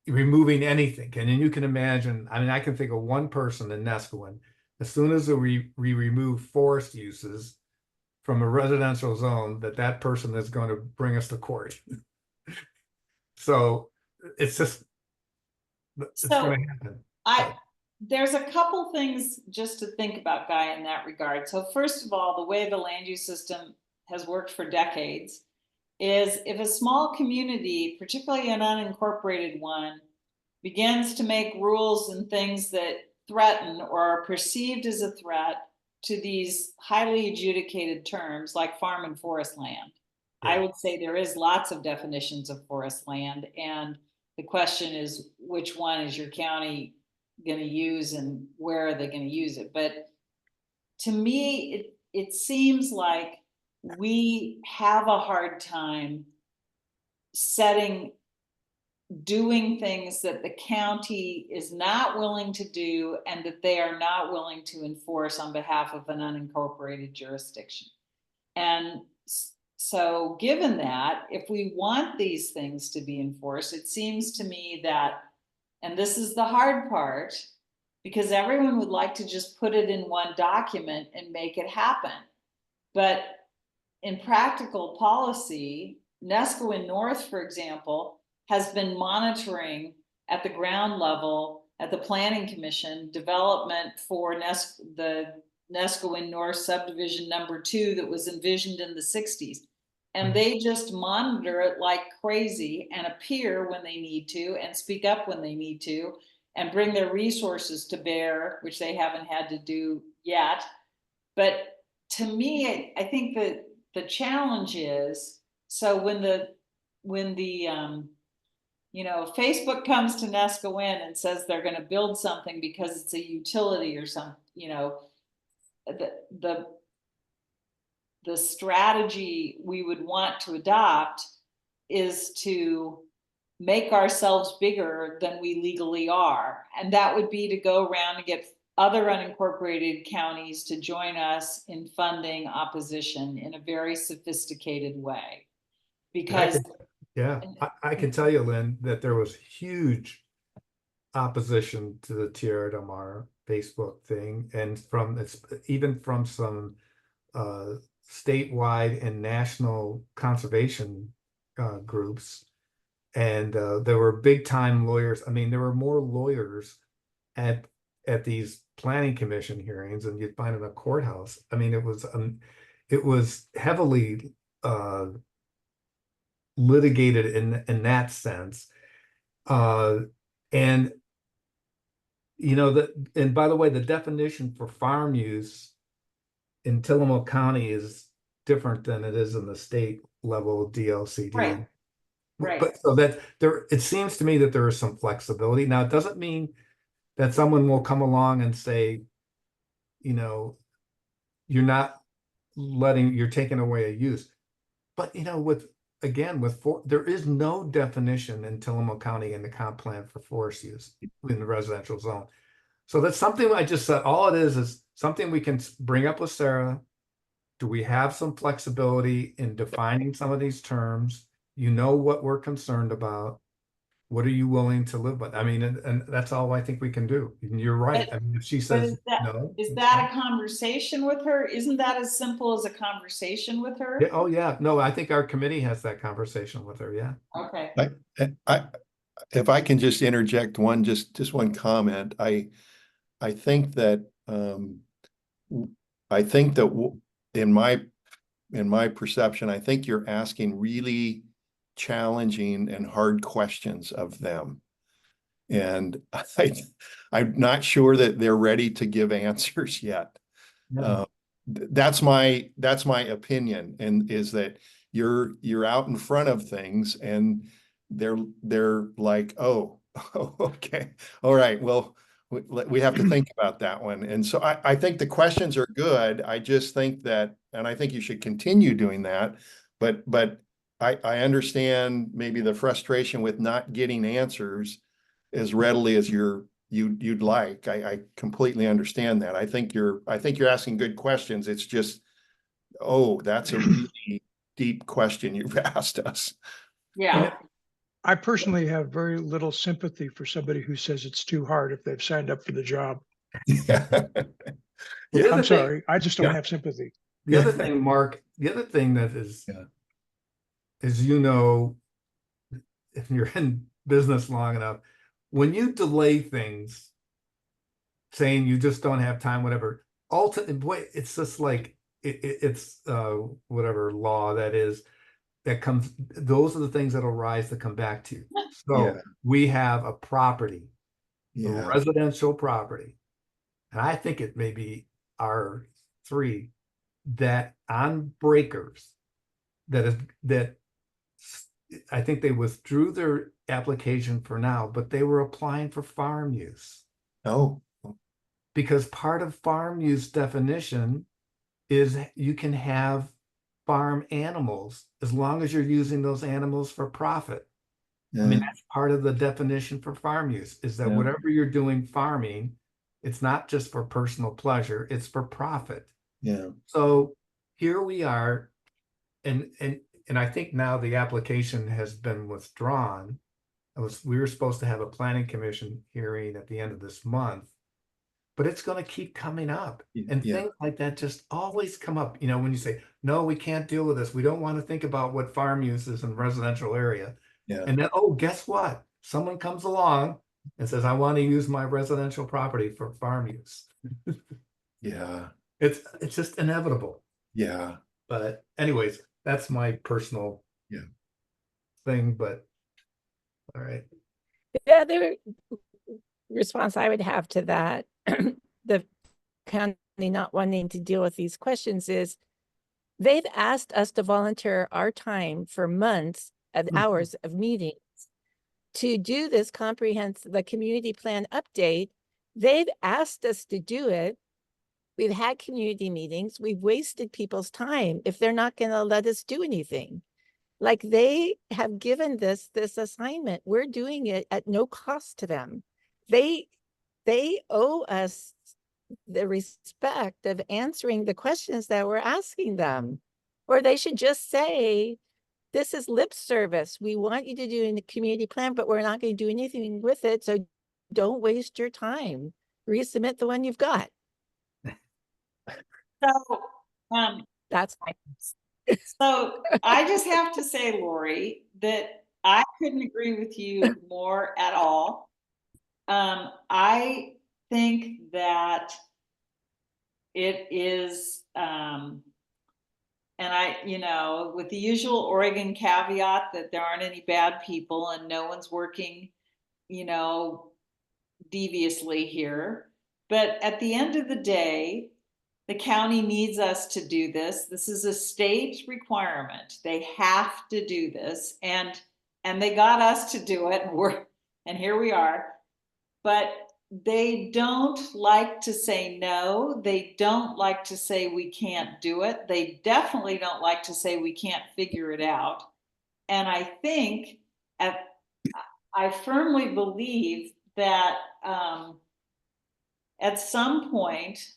removing anything, and then you can imagine, I mean, I can think of one person in Neskowin, as soon as we remove forest uses from a residential zone, that person is going to bring us to court. So it's just, it's going to happen. There's a couple things just to think about, Guy, in that regard. So first of all, the way the land use system has worked for decades is if a small community, particularly an unincorporated one, begins to make rules and things that threaten or are perceived as a threat to these highly adjudicated terms like farm and forest land. Yeah. I would say there is lots of definitions of forest land, and the question is, which one is your county going to use and where are they going to use it? But to me, it seems like we have a hard time doing things that the county is not willing to do and that they are not willing to enforce on behalf of an unincorporated jurisdiction. And so given that, if we want these things to be enforced, it seems to me that, and this is the hard part, because everyone would like to just put it in one document and make it happen. But in practical policy, Neskowin North, for example, has been monitoring at the ground level at the Planning Commission development for the Neskowin North subdivision number 2 that was envisioned in the 60s. And they just monitor it like crazy and appear when they need to and speak up when they need to and bring their resources to bear, which they haven't had to do yet. But to me, I think that the challenge is, so when the Facebook comes to Neskowin and says they're going to build something because it's a utility or something, the strategy we would want to adopt is to make ourselves bigger than we legally are. And that would be to go around and get other unincorporated counties to join us in funding opposition in a very sophisticated way. Because I can tell you, Lynn, that there was huge opposition to the Tierra del Mar Facebook thing, and even from some statewide and national conservation groups, and there were big time lawyers. I mean, there were more lawyers at these planning commission hearings than you'd find in a courthouse. I mean, it was heavily litigated in that sense, and and by the way, the definition for farm use in Tillamook County is different than it is in the state level DLCD. Right. But so that it seems to me that there is some flexibility. Now, it doesn't mean that someone will come along and say, you're taking away a use. But there is no definition in Tillamook County in the comp plan for forest use in the residential zone. So that's something I just said. All it is something we can bring up with Sarah. Do we have some flexibility in defining some of these terms? What we're concerned about. What are you willing to live with? I mean, and that's all I think we can do. And you're right. I mean, if she says no. Is that a conversation with her? Isn't that as simple as a conversation with her? Yeah, oh yeah. No, I think our committee has that conversation with her. Yeah. Okay. If I can just interject just one comment, I think that in my perception, I think you're asking really challenging and hard questions of them. And I'm not sure that they're ready to give answers yet. Yeah. That's my opinion, and is that you're out in front of things and they're like, oh, okay, all right, well, we have to think about that one. And so I think the questions are good. I just think that, and I think you should continue doing that, but I understand maybe the frustration with not getting answers as readily as you'd like. I completely understand that. I think you're asking good questions. It's just, oh, that's a really deep question you've asked us. Yeah. I personally have very little sympathy for somebody who says it's too hard if they've signed up for the job. Yeah. I'm sorry. I just don't have sympathy. The other thing, Mark, that is, if you're in business long enough, when you delay things, saying you just don't have time, whatever, ultimately, it's just like it's whatever law that is that comes. Those are the things that'll rise to come back to you. So we have a property, a residential property, and I think it may be R3 that on breakers that I think they withdrew their application for now, but they were applying for farm use. Oh. Because part of farm use definition is you can have farm animals as long as you're using those animals for profit. I mean, that's part of the definition for farm use, is that whatever you're doing farming, it's not just for personal pleasure, it's for profit. Yeah. So here we are, and I think now the application has been withdrawn. We were supposed to have a planning commission hearing at the end of this month, but it's going to keep coming up. And things like that just always come up. When you say, no, we can't deal with this. We don't want to think about what farm use is in residential area. Yeah. And then, oh, guess what? Someone comes along and says, I want to use my residential property for farm use. Yeah. It's just inevitable. Yeah. But anyways, That's my personal thing, but all right. The other response I would have to that, the county not wanting to deal with these questions is they've asked us to volunteer our time for months of hours of meetings to do this comprehensive, the community plan update. They've asked us to do it. We've had community meetings. We've wasted people's time if they're not going to let us do anything. Like they have given this assignment. We're doing it at no cost to them. They owe us the respect of answering the questions that we're asking them. Or they should just say, this is lip service. We want you to do a community plan, but we're not going to do anything with it. So don't waste your time. Resubmit the one you've got. So, That's my so I just have to say, Lori, that I couldn't agree with you more at all. I think that it is, and with the usual Oregon caveat that there aren't any bad people and no one's working, deviously here. But at the end of the day, the county needs us to do this. This is a state requirement. They have to do this, and they got us to do it. And here we are. But they don't like to say no. They don't like to say we can't do it. They definitely don't like to say we can't figure it out. And I think I firmly believe that at some point,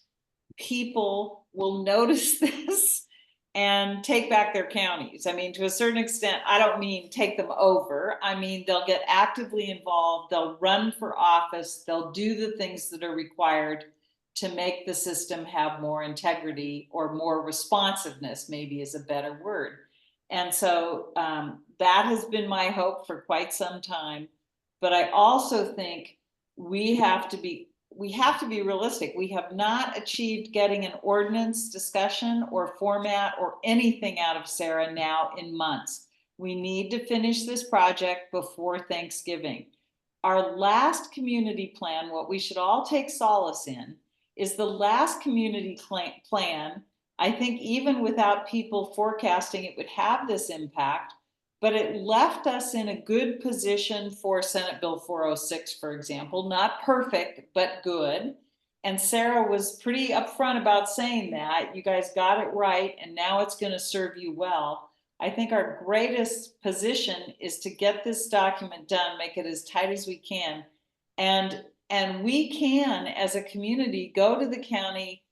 people will notice this and take back their counties. I mean, to a certain extent, I don't mean take them over. I mean, they'll get actively involved. They'll run for office. They'll do the things that are required to make the system have more integrity, or more responsiveness, maybe is a better word. And so that has been my hope for quite some time. But I also think we have to be realistic. We have not achieved getting an ordinance discussion or format or anything out of Sarah now in months. We need to finish this project before Thanksgiving. Our last community plan, what we should all take solace in, is the last community plan. I think even without people forecasting it would have this impact, but it left us in a good position for Senate Bill 406, for example. Not perfect, but good. And Sarah was pretty upfront about saying that. You guys got it right, and now it's going to serve you well. I think our greatest position is to get this document done, make it as tight as we can. And we can, as a community, go to the county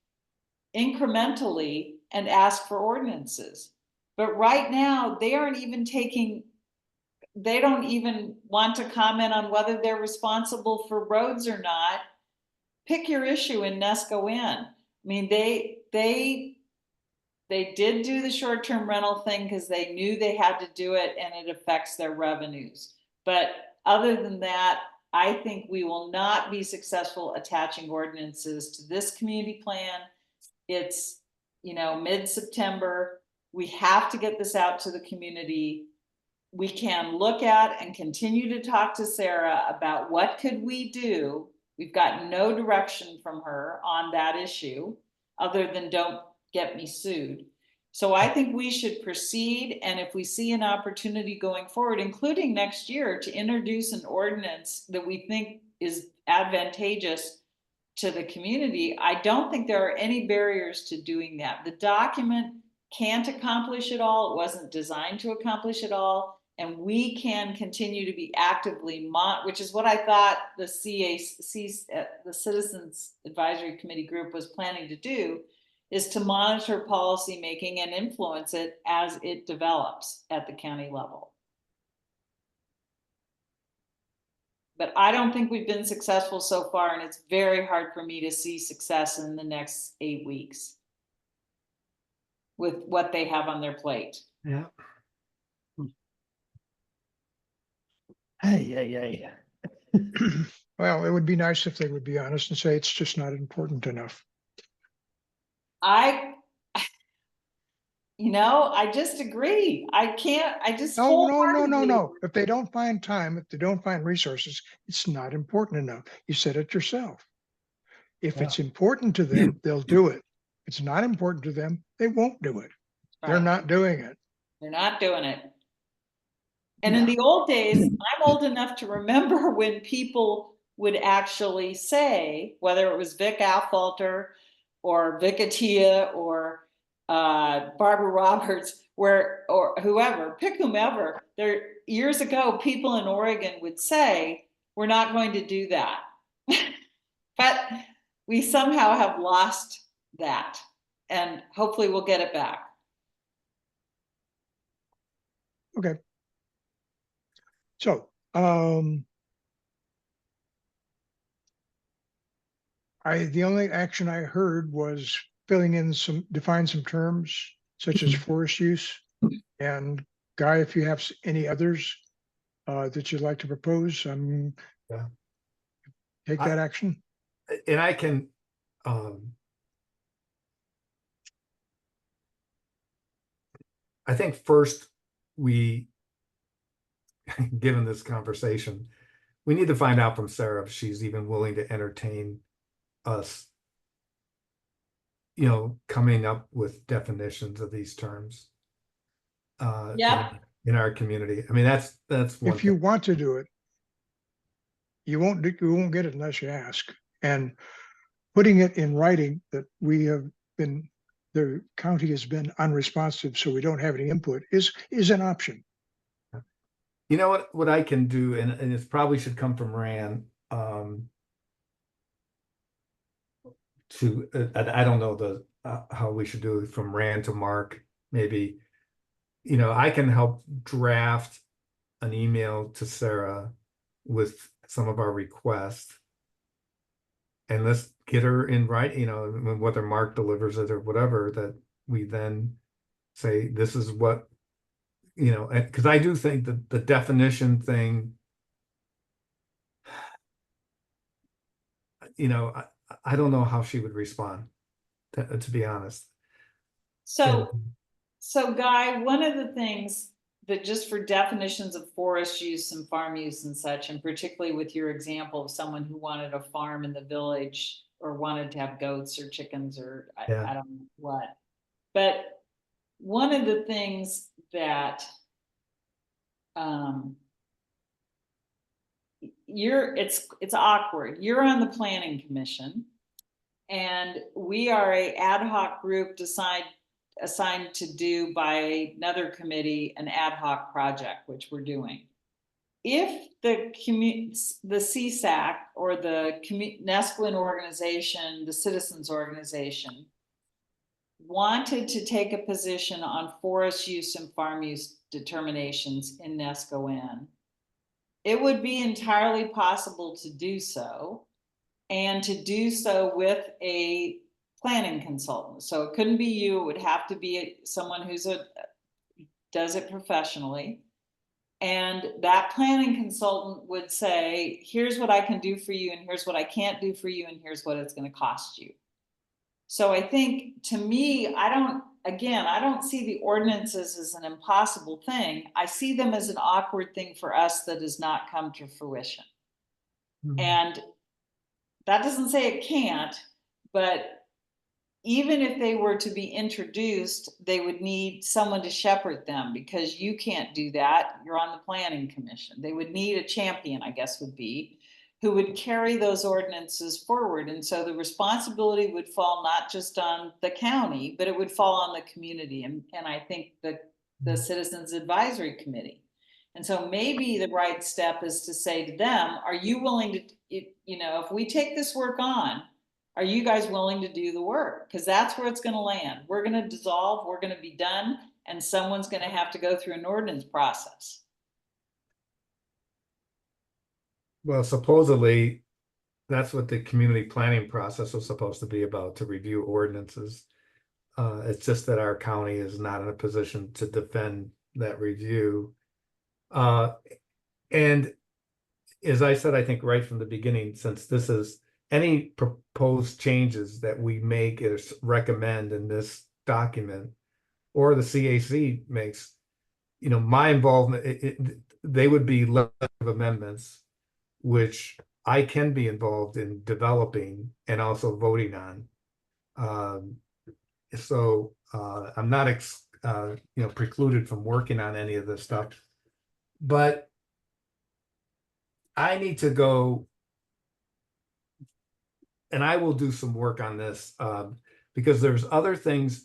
incrementally and ask for ordinances. But right now, they don't even want to comment on whether they're responsible for roads or not. Pick your issue in Neskowin. I mean, they did do the short-term rental thing because they knew they had to do it and it affects their revenues. But other than that, I think we will not be successful attaching ordinances to this community plan. It's, mid-September. We have to get this out to the community. We can look at and continue to talk to Sarah about what could we do. We've got no direction from her on that issue other than don't get me sued. So I think we should proceed. And if we see an opportunity going forward, including next year, to introduce an ordinance that we think is advantageous to the community, I don't think there are any barriers to doing that. The document can't accomplish it all. It wasn't designed to accomplish it all. And we can continue to be actively, which is what I thought the the Citizens Advisory Committee group was planning to do, is to monitor policy making and influence it as it develops at the county level. But I don't think we've been successful so far, and it's very hard for me to see success in the next 8 weeks with what they have on their plate. Yeah. Hey. Well, it would be nice if they would be honest and say it's just not important enough. I just agree. I just No, no, no, no, wholeheartedly no. If they don't find time, if they don't find resources, it's not important enough. You said it yourself. If Yeah. it's important to them, they'll do it. If it's not important to them, they won't do it. They're Right. not doing it. They're not doing it. And in Yeah. the old days, I'm old enough to remember when people would actually say, whether it was Vic Affolter or Vic Atia or Barbara Roberts, or whoever, pick whomever, there years ago, people in Oregon would say, we're not going to do that. But we somehow have lost that, and hopefully we'll get it back. Okay. So, the only action I heard was define some terms such as forest use. And Guy, if you have any others that you'd like to propose, Yeah. take that action. And I can, I think first given this conversation, we need to find out from Sarah if she's even willing to entertain us, coming up with definitions of these terms. Yep. In our community. I mean, that's one If you thing. want to do it, you won't get it unless you ask. And putting it in writing that the county has been unresponsive, so we don't have any input is an option. You know what I can do, and it probably should come from Rand. I don't know how we should do it from Rand to Mark. Maybe, I can help draft an email to Sarah with some of our requests, and let's get her in writing. Whether Mark delivers it or whatever, that we then say this is what. Because I do think that the definition thing, I don't know how she would respond, to be honest. So Guy, one of the things that just for definitions of forest use and farm use and such, and particularly with your example of someone who wanted a farm in the village or wanted to have goats or chickens or I don't know what, but one of the things that it's awkward. You're on the planning commission, and we are a ad hoc group assigned to do by another committee an ad hoc project, which we're doing. If the CSAC or the Neskowin organization, the citizens organization, wanted to take a position on forest use and farm use determinations in Neskowin, it would be entirely possible to do so, and to do so with a planning consultant. So it couldn't be you, it would have to be someone does it professionally. And that planning consultant would say, here's what I can do for you, and here's what I can't do for you, and here's what it's going to cost you. So I think, to me, I don't see the ordinances as an impossible thing. I see them as an awkward thing for us that has not come to fruition. Mm-hmm. And that doesn't say it can't, but even if they were to be introduced, they would need someone to shepherd them, because you can't do that. You're on the planning commission. They would need a champion, I guess would be, who would carry those ordinances forward. And so the responsibility would fall not just on the county, but it would fall on the community. And I think the Citizens Advisory Committee. And so maybe the right step is to say to them, are you willing to, if we take this work on, are you guys willing to do the work? Because that's where it's going to land. We're going to dissolve, we're going to be done, and someone's going to have to go through an ordinance process. Well, supposedly, that's what the community planning process was supposed to be about, to review ordinances. It's just that our county is not in a position to defend that review. And as I said, I think right from the beginning, since this is any proposed changes that we make or recommend in this document or the CAC makes, you know, my involvement, they would be legislative amendments, which I can be involved in developing and also voting on. So I'm not you know, precluded from working on any of this stuff, but I need to go, and I will do some work on this because there's other things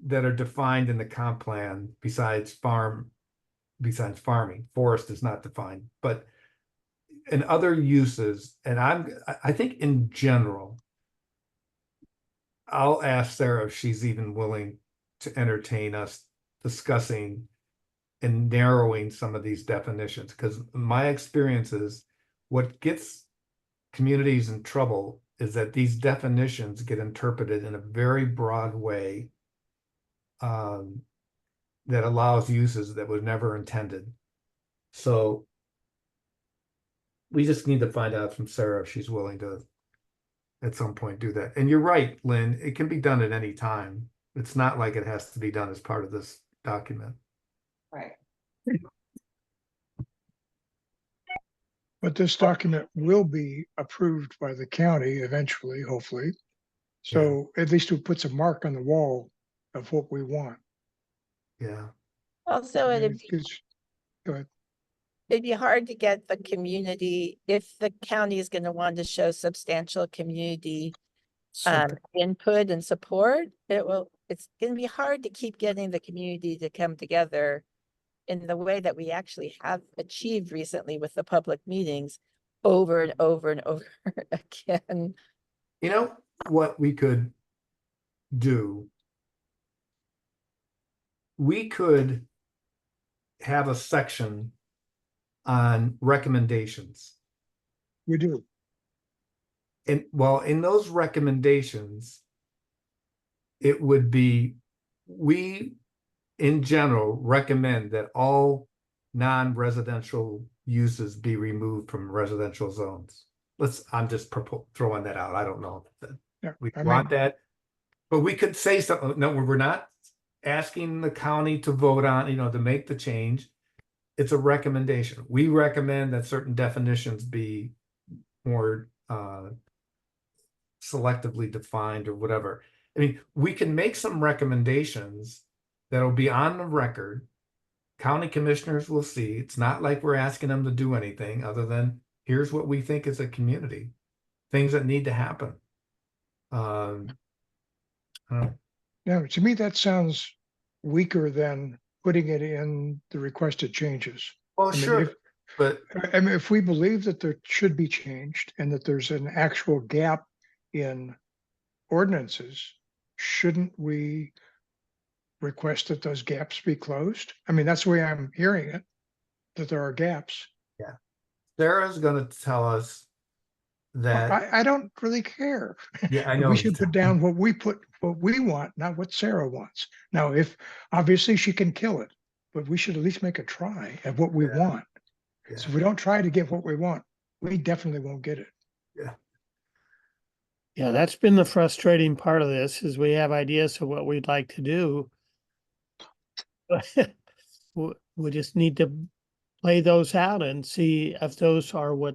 that are defined in the comp plan besides farming. Forest is not defined, but in other uses, and I think in general, I'll ask Sarah if she's even willing to entertain us discussing and narrowing some of these definitions, because my experience is what gets communities in trouble is that these definitions get interpreted in a very broad way that allows uses that were never intended. So we just need to find out from Sarah if she's willing to at some point do that. And you're right, Lynn, it can be done at any time. It's not like it has to be done as part of this document. Right. But this document will be approved by the county eventually, hopefully. So at least it puts a mark on the wall of what we want. Yeah. Also, And it'd it gives- Go ahead. it'd be hard to get the community, if the county is gonna want to show substantial community input and support, it's gonna be hard to keep getting the community to come together in the way that we actually have achieved recently with the public meetings over and over and over again. You know what we could do? We could have a section on recommendations. We do. And well, in those recommendations, it would be, we in general recommend that all non-residential uses be removed from residential zones. I'm just throwing that out. I don't know if Yeah, we I want mean, that, but we could say something. No, we're not asking the county to vote on, you know, to make the change. It's a recommendation. We recommend that certain definitions be more selectively defined or whatever. I mean, we can make some recommendations that'll be on the record. County commissioners will see. It's not like we're asking them to do anything other than here's what we think as a community, things that need to happen. now, to me, that sounds weaker than putting it in the requested changes. Well, I mean, sure, but I mean, if we believe that there should be changed and that there's an actual gap in ordinances, shouldn't we request that those gaps be closed? I mean, that's the way I'm hearing it, that there are gaps. Sarah's going to tell us that. I don't really care. Yeah, I know. We should put down what we want, not what Sarah wants. Now, if obviously she can kill it, but we should at least make a try at what we want. So if we don't try to get what we want, we definitely won't get it. Yeah, that's been the frustrating part of this, is we have ideas of what we'd like to do. We just need to play those out and see if those are what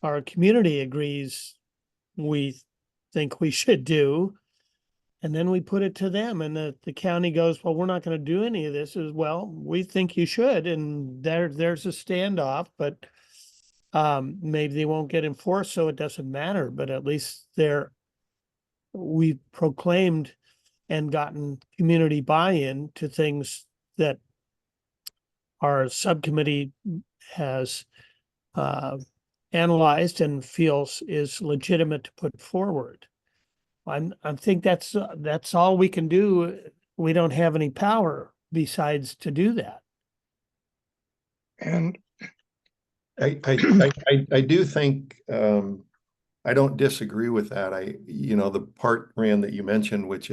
our community agrees we think we should do. And then we put it to them, and the county goes, well, we're not going to do any of this. As well, we think you should. And there's a standoff, but maybe they won't get enforced, so it doesn't matter. But at least we've proclaimed and gotten community buy-in to things that our subcommittee has analyzed and feels is legitimate to put forward. I think that's all we can do. We don't have any power besides to do that. And I do think, I don't disagree with that. The part, Rand, that you mentioned, which,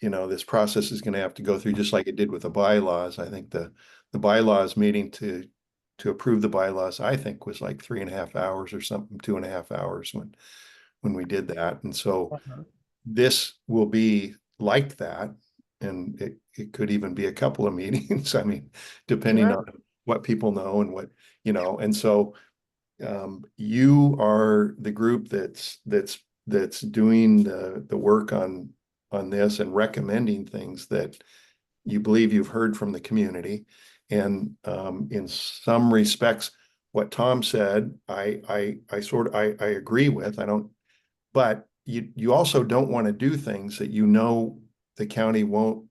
this process is going to have to go through just like it did with the bylaws. I think the bylaws meeting to approve the bylaws, I think was like 3.5 hours or something, 2.5 hours when we did that. And so this will be like that. And it could even be a couple of meetings. I mean, depending Sure. on what people know and what, and so you are the group that's doing the work on this and recommending things that you believe you've heard from the community. And in some respects, what Tom said, I agree with. But you also don't want to do things that the county won't.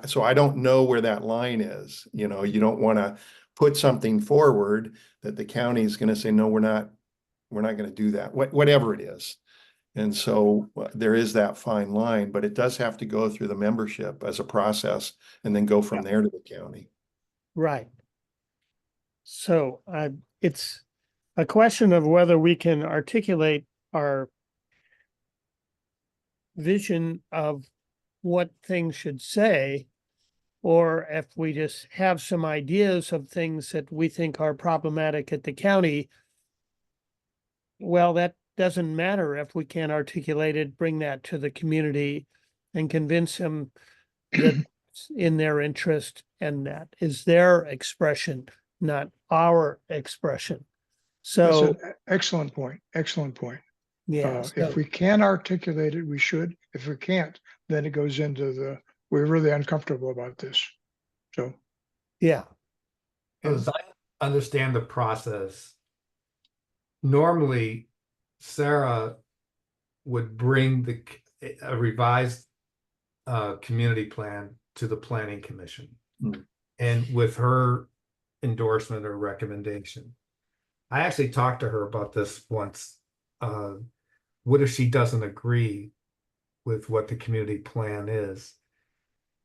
So I don't know where that line is. You don't want to put something forward that the county is going to say, no, we're not going to do that, whatever it is. And so there is that fine line, but it does have to go through the membership as a process and then go from there to the county. Right. So it's a question of whether we can articulate our vision of what things should say, or if we just have some ideas of things that we think are problematic at the county. Well, that doesn't matter if we can't articulate it, bring that to the community and convince them that it's in their interest and that is their expression, not our expression. That's So, an excellent point. Excellent point. yeah, If we can articulate it, we should. If we can't, then it goes into we're really uncomfortable about this. So, yeah, As I understand the process, normally Sarah would bring a revised community plan to the planning commission, and with her endorsement or recommendation. I actually talked to her about this once. What if she doesn't agree with what the community plan is?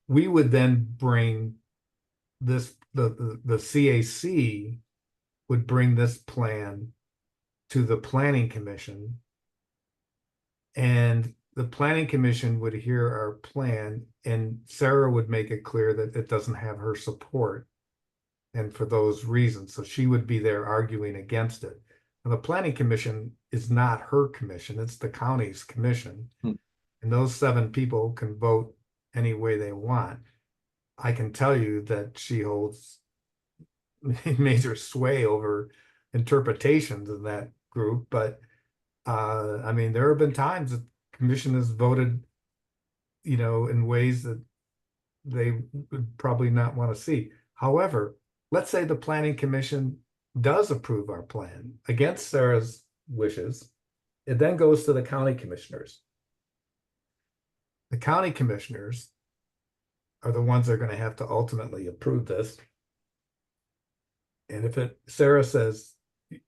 We would then bring this, the CAC would bring this plan to the planning commission, and the planning commission would hear our plan, and Sarah would make it clear that it doesn't have her support, and for those reasons, so she would be there arguing against it. And the planning commission is not her commission, it's the county's commission. And those 7 people can vote any way they want. I can tell you that she holds major sway over interpretations in that group, but I mean, there have been times that the commission has voted, in ways that they would probably not want to see. However, let's say the planning commission does approve our plan against Sarah's wishes. It then goes to the county commissioners. The county commissioners are the ones that are going to have to ultimately approve this. And if Sarah says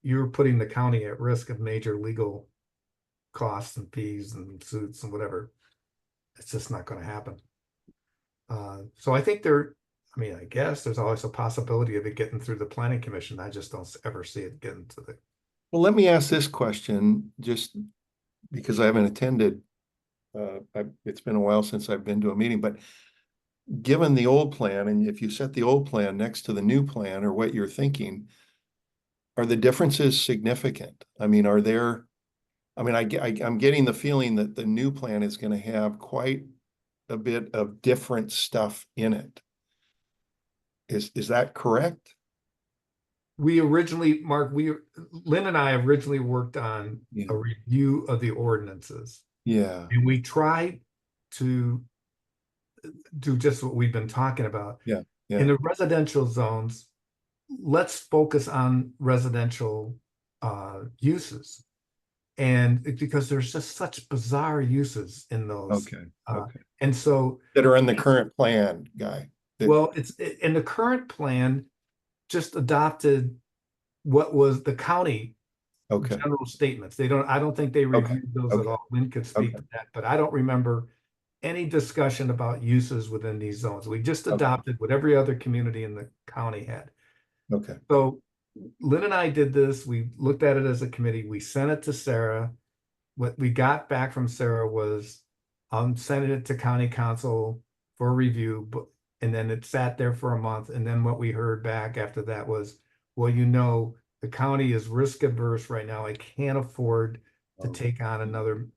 you're putting the county at risk of major legal costs and fees and suits and whatever, it's just not going to happen. So I think I guess there's always a possibility of it getting through the planning commission. I just don't ever see it getting to the. Well, let me ask this question, just because I haven't attended. It's been a while since I've been to a meeting, but given the old plan, and if you set the old plan next to the new plan or what you're thinking, are the differences significant? I mean, I'm getting the feeling that the new plan is going to have quite a bit of different stuff in it. Is that correct? We originally, Mark, Lynn and I originally worked on a review of the ordinances. Yeah. And we tried to do just what we've been talking about. Yeah. In the residential zones, let's focus on residential uses. And because there's just such bizarre uses in those. Okay. And so that are in the current plan, Guy. Well, it's in the current plan, just adopted what was the county general statements. I don't think they reviewed those at all. Lynn could speak to that, but I don't remember any discussion about uses within these zones. We just adopted what every other community in the county had. Okay. So Lynn and I did this. We looked at it as a committee. We sent it to Sarah. What we got back from Sarah was sending it to county council for review, and then it sat there for a month. And then what we heard back after that was, well, the county is risk averse right now. I can't afford to take on another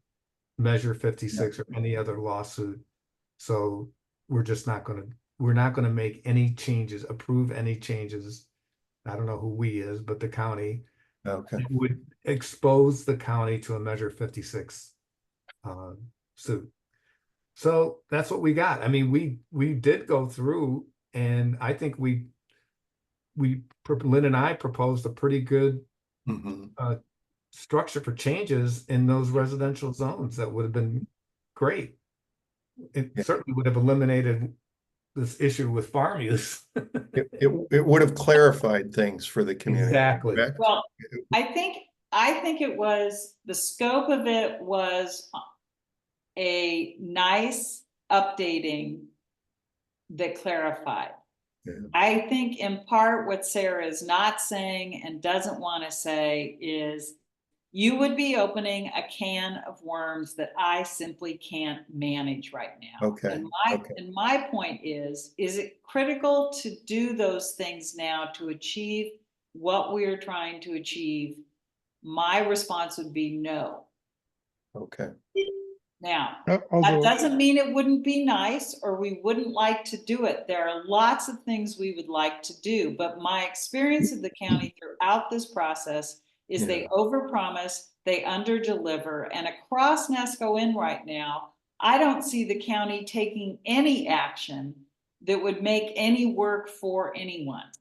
Measure 56 or any other lawsuit. So we're just not gonna make any changes, approve any changes. I don't know who we is, but the county Okay, would expose the county to a measure 56 suit. So that's what we got. I mean, we did go through, and I think Lynn and I proposed a pretty good mhm, structure for changes in those residential zones that would have been great. It Yeah. certainly would have eliminated this issue with farm use. it would have clarified things for the community. Exactly. correct? Well, I think it was, the scope of it was a nice updating that clarified. Yeah. I think in part what Sarah is not saying and doesn't want to say is you would be opening a can of worms that I simply can't manage right now. Okay, okay. And my point is it critical to do those things now to achieve what we're trying to achieve? My response would be no. Okay, Now, Although, that doesn't mean it wouldn't be nice or we wouldn't like to do it. There are lots of things we would like to do, but my experience of the county throughout this process is they overpromise, they underdeliver, and across Neskowin right now, I don't see the county taking any action that would make any work for anyone.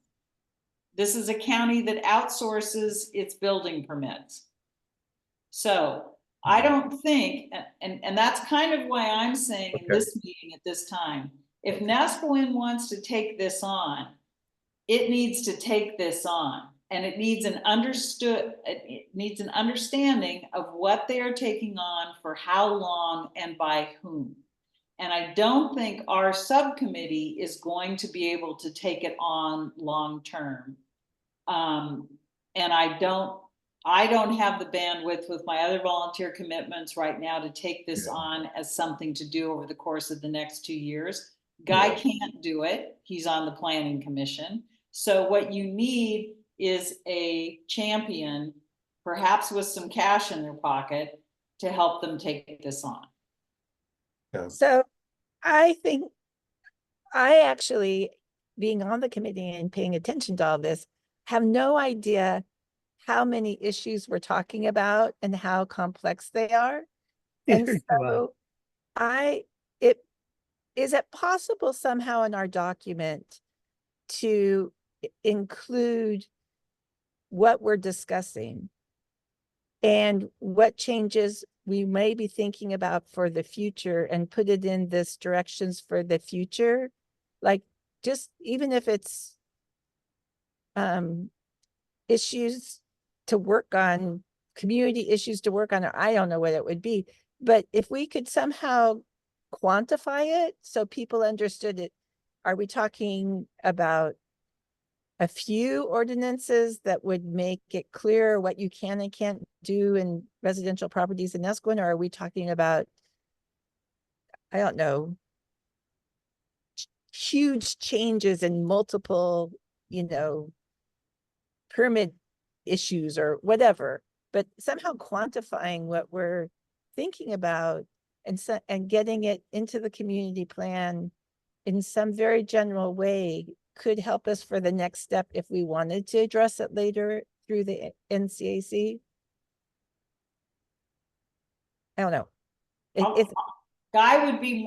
This is a county that outsources its building permits. So I don't think, and that's kind of why I'm saying in this meeting at this time, if Neskowin wants to take this on, it needs to take this on. And it needs an understanding of what they are taking on for how long and by whom. And I don't think our subcommittee is going to be able to take it on long term. And I don't have the bandwidth with my other volunteer commitments right now to take this on as something to do over the course of the next 2 years. Guy can't do it. He's on the planning commission. So what you need is a champion, perhaps with some cash in their pocket, to help them take this on. So I think I actually, being on the committee and paying attention to all this, have no idea how many issues we're talking about and how complex they are. And so is it possible somehow in our document to include what we're discussing and what changes we may be thinking about for the future and put it in this directions for the future? Like, just even if it's issues to work on, community issues to work on, or I don't know what it would be, but if we could somehow quantify it so people understood it. Are we talking about a few ordinances that would make it clear what you can and can't do in residential properties in Neskowin? Or are we talking about, I don't know, huge changes in multiple, permit issues or whatever, but somehow quantifying what we're thinking about and getting it into the community plan in some very general way could help us for the next step if we wanted to address it later through the NCAC. I don't know. Guy would be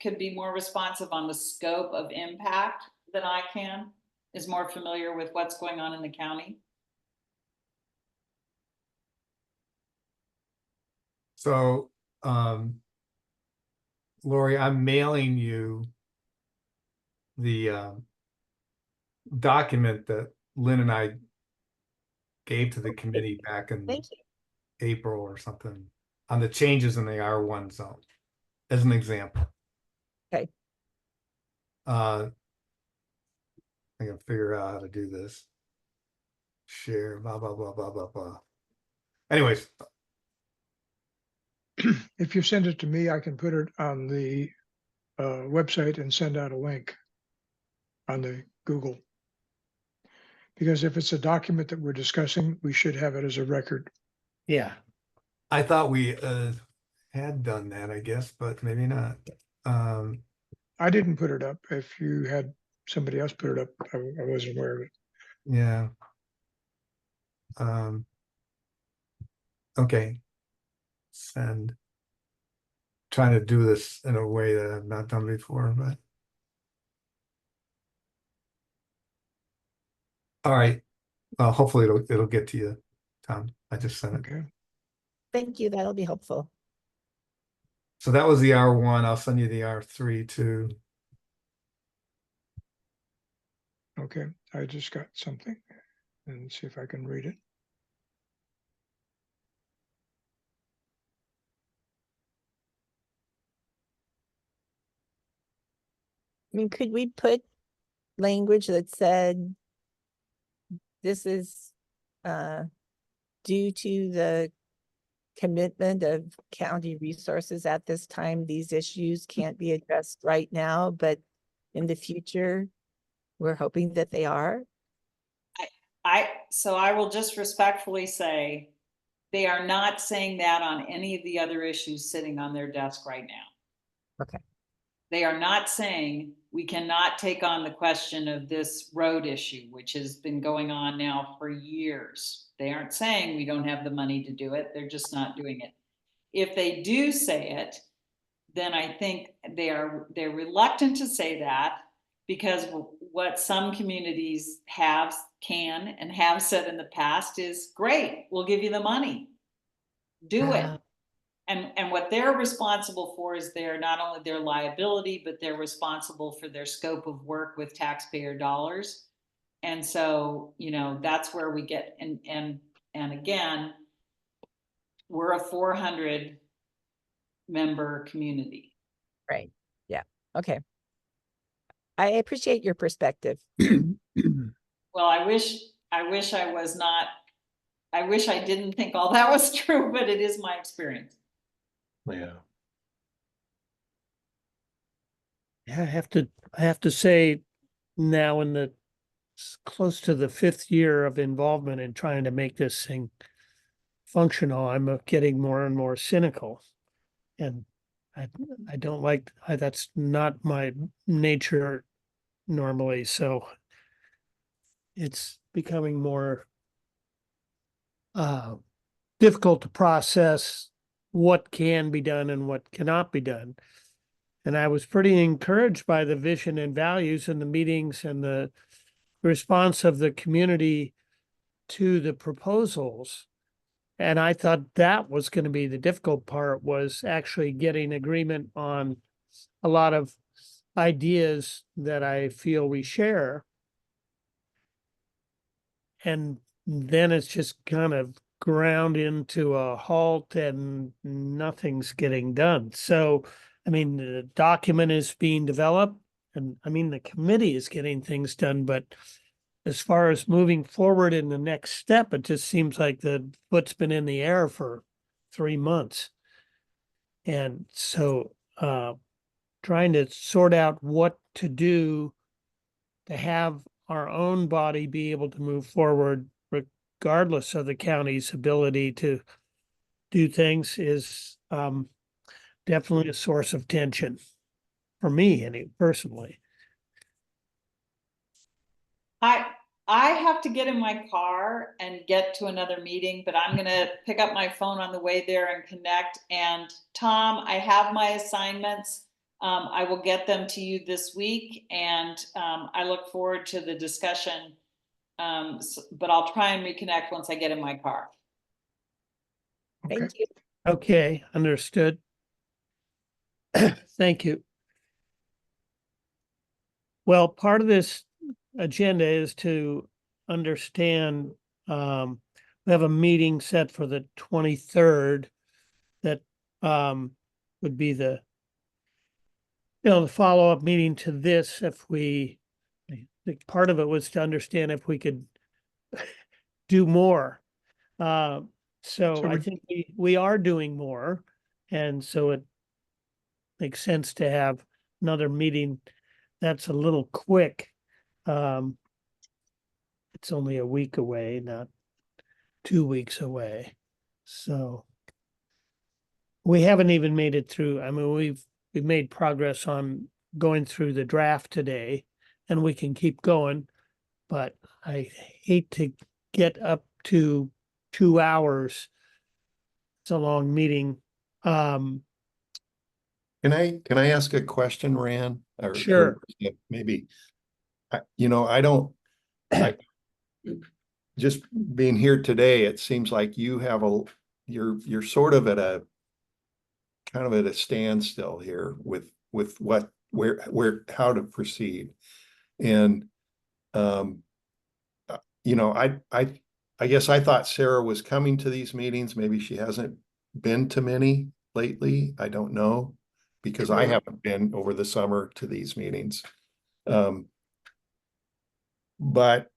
could be more responsive on the scope of impact than I can, is more familiar with what's going on in the county. So, Lori, I'm mailing you the document that Lynn and I gave to the committee back in Thank you. April or something on the changes in the R1 zone as an example. Okay. I can figure out how to do this. Share, blah, blah, blah, blah, blah, blah. Anyways. if you send it to me, I can put it on the website and send out a link on the Google. Because if it's a document that we're discussing, we should have it as a record. Yeah. I thought we had done that, I guess, but maybe not. I didn't put it up. If you had somebody else put it up, I wasn't aware of it. yeah. Okay. Send. Trying to do this in a way that I've not done before, but. All right. Well, hopefully it'll get to you, Tom. I just sent it. Okay. Thank you. That'll be helpful. So that was the R1. I'll send you the R3 too. Okay. I just got something and see if I can read it. I mean, could we put language that said this is due to the commitment of county resources at this time, these issues can't be addressed right now, but in the future, we're hoping that they are? So I will just respectfully say, they are not saying that on any of the other issues sitting on their desk right now. Okay. They are not saying we cannot take on the question of this road issue, which has been going on now for years. They aren't saying we don't have the money to do it. They're just not doing it. If they do say it, then I think they're reluctant to say that, because what some communities can and have said in the past is, great, we'll give you the money. Do it. And what they're responsible for is not only their liability, but they're responsible for their scope of work with taxpayer dollars. And so, that's where we get, and again, we're a 400 member community. Right. Yeah. Okay. I appreciate your perspective. Well, I wish I didn't think all that was true, but it is my experience. Yeah. Yeah, I have to say now in the close to the 5th year of involvement in trying to make this thing functional, I'm getting more and more cynical. And I don't like, that's not my nature normally, so it's becoming more difficult to process what can be done and what cannot be done. And I was pretty encouraged by the vision and values in the meetings and the response of the community to the proposals. And I thought that was going to be the difficult part, was actually getting agreement on a lot of ideas that I feel we share. And then it's just kind of ground into a halt and nothing's getting done. So, I mean, the document is being developed and I mean, the committee is getting things done, but as far as moving forward in the next step, it just seems like the foot's been in the air for 3 months. And so, trying to sort out what to do to have our own body be able to move forward regardless of the county's ability to do things is definitely a source of tension for me, personally. I have to get in my car and get to another meeting, but I'm gonna pick up my phone on the way there and connect. And Tom, I have my assignments. I will get them to you this week, and I look forward to the discussion. But I'll try and reconnect once I get in my car. Okay. Thank you. Okay, understood. Thank you. Well, part of this agenda is to understand, we have a meeting set for the 23rd that would be the follow-up meeting to this. I think part of it was to understand if we could do more. So I think we are doing more, and so it makes sense to have another meeting that's a little quick. It's only a week away, not 2 weeks away. So we haven't even made it through. I mean, we've we made progress on going through the draft today, and we can keep going. But I hate to get up to 2 hours. It's a long meeting. Can I ask a question, Rand? Or Sure. maybe, I don't, just being here today, it seems like you have you're sort of at a kind of at a standstill here with how to proceed. And, I guess I thought Sarah was coming to these meetings. Maybe she hasn't been to many lately. I don't know, because I haven't been over the summer to these meetings. But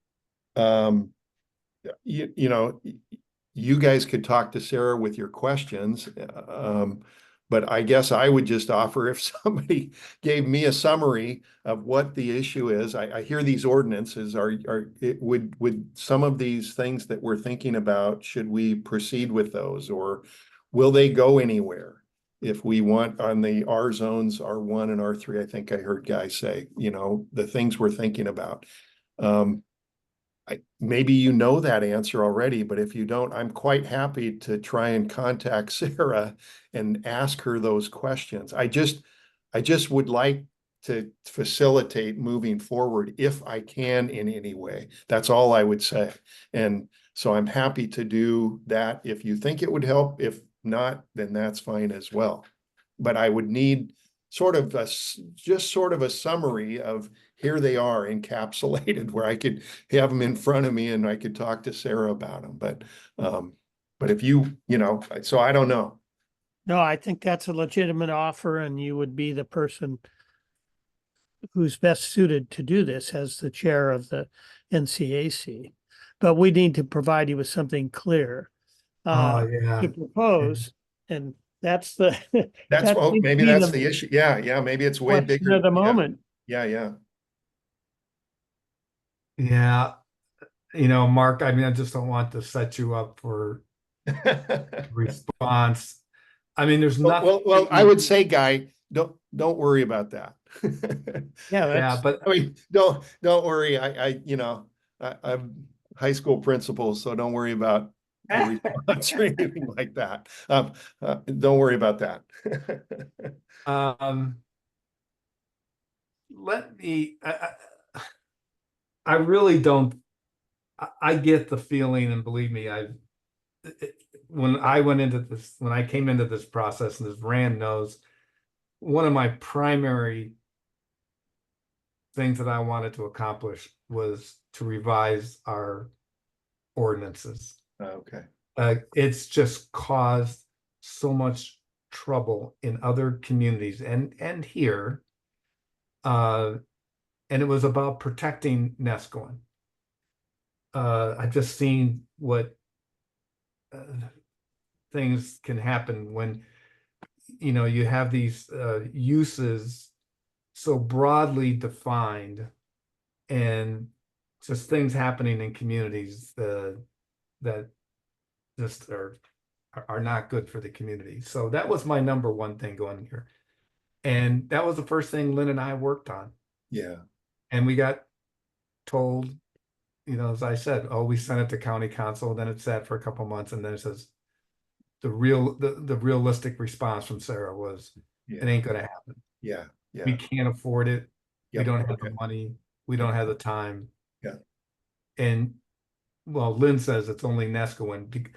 you guys could talk to Sarah with your questions. But I guess I would just offer, if somebody gave me a summary of what the issue is. I hear these ordinances would some of these things that we're thinking about, should we proceed with those, or will they go anywhere? If we want on the R zones, R1 and R3, I think I heard guys say, the things we're thinking about. Maybe you know that answer already, but if you don't, I'm quite happy to try and contact Sarah and ask her those questions. I just would like to facilitate moving forward if I can in any way. That's all I would say. And so I'm happy to do that if you think it would help. If not, then that's fine as well. But I would need just sort of a summary of, here they are encapsulated, where I could have them in front of me and I could talk to Sarah about them. But if so I don't know. No, I think that's a legitimate offer, and you would be the person who's best suited to do this as the chair of the NCAC. But we need to provide you with something clear Yeah. to propose, and that's the Maybe that's the issue. Yeah, maybe it's way bigger at the moment. Yeah. Yeah. Mark, I just don't want to set you up for response. There's nothing. Well, I would say, Guy, don't worry about that. Yeah, but don't worry. I'm high school principal, so don't worry about the response or anything like that. Don't worry about that. Let me. I really don't. I get the feeling, and believe me, when I came into this process, and as Rand knows, one of my primary things that I wanted to accomplish was to revise our ordinances. Okay. It's just caused so much trouble in other communities and here. And it was about protecting Neskowin. I've just seen what things can happen when you have these uses so broadly defined, and just things happening in communities that just are not good for the community. So that was my number one thing going here, and that was the first thing Lynn and I worked on. Yeah. And we got told, as I said, we sent it to county council, then it sat for a couple months, and then it says the realistic response from Sarah was, it ain't gonna happen. Yeah. We can't afford it. Yep. We don't have the money. We don't have the time. Yeah. And well, Lynn says it's only Neskowin,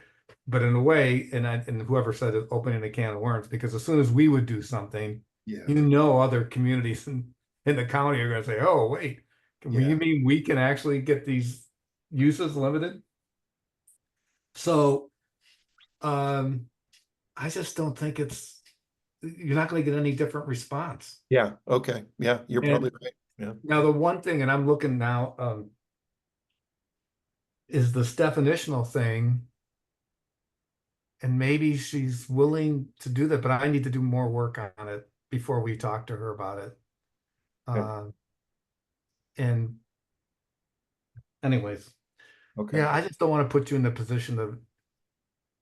but in a way, and whoever said it, opening a can of worms, because as soon as we would do something, other communities in the county are gonna say, oh, wait, you mean we can actually get these uses limited? So I just don't think you're not going to get any different response. Yeah. Okay. Yeah. You're probably right. Yeah. Now, the one thing, and I'm looking now, is this definitional thing. And maybe she's willing to do that, but I need to do more work on it before we talk to her about it. And anyways, okay. Yeah, I just don't want to put you in the position of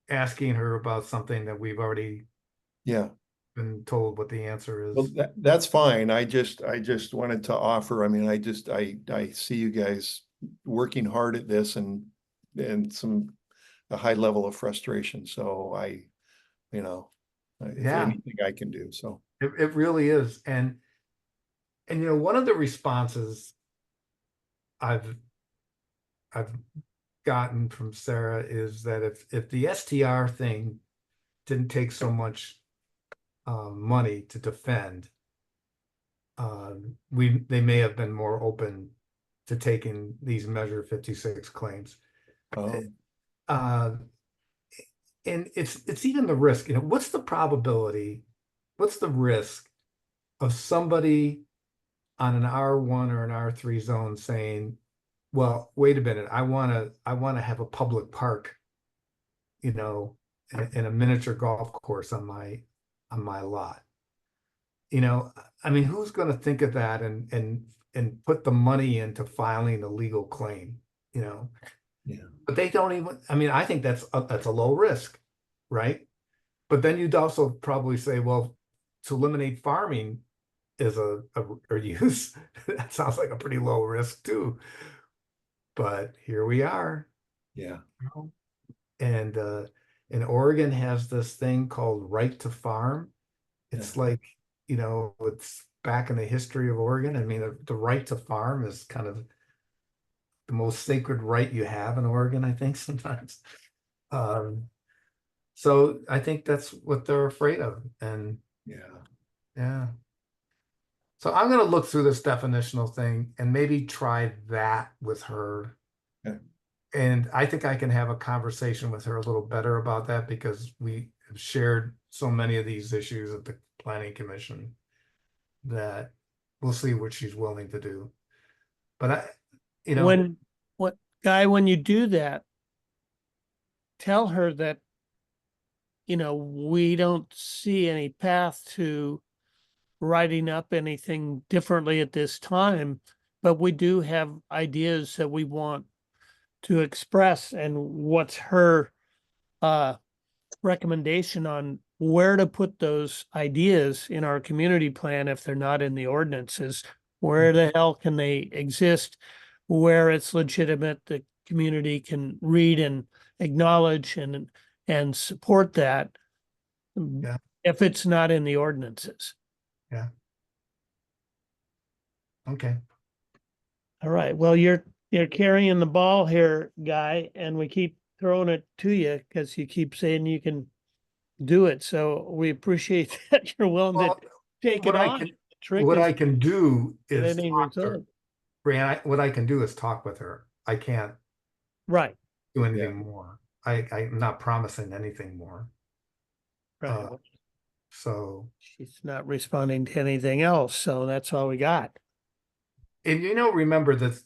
asking her about something that we've already been told what the answer Well, is. that's fine. I just wanted to offer, I mean, I see you guys working hard at this and a high level of frustration. So you know, if Yeah. anything I can do, so. It really is. And one of the responses I've gotten from Sarah is that if the STR thing didn't take so much money to defend, they may have been more open to taking these Measure 56 claims. Um, And it's even the risk, what's the probability, what's the risk of somebody on an R1 or an R3 zone saying, well, wait a minute, I want to have a public park, and a miniature golf course on my lot. I mean, who's going to think of that and put the money into filing a legal claim, Yeah. But they don't even, I mean, I think that's a low risk, right? But then you'd also probably say, well, to eliminate farming is a use, that sounds like a pretty low risk too. But here we are. Yeah. And Oregon has this thing called right to farm. It's Yeah. like, it's back in the history of Oregon. I mean, the right to farm is kind of the most sacred right you have in Oregon, I think sometimes. So I think that's what they're afraid of. And yeah. So I'm going to look through this definitional thing and maybe try that with her. Okay. And I think I can have a conversation with her a little better about that because we have shared so many of these issues at the Planning Commission that we'll see what she's willing to do. But when you do that, tell her that, we don't see any path to writing up anything differently at this time, but we do have ideas that we want to express, and what's her recommendation on where to put those ideas in our community plan if they're not in the ordinances. Where the hell can they exist? Where it's legitimate, the community can read and acknowledge and support that. Yeah. If it's not in the ordinances. Yeah. Okay. All right. Well, you're carrying the ball here, Guy, and we keep throwing it to you because you keep saying you can do it. So we appreciate that you're willing Well, to take what it I on. can- The trick What is I can do is getting talk to her. results. Brianne, what I can do is talk with her. I can't Right. do anything more. I'm not promising anything more. Right. So, She's not responding to anything else, so that's all we got. and remember this,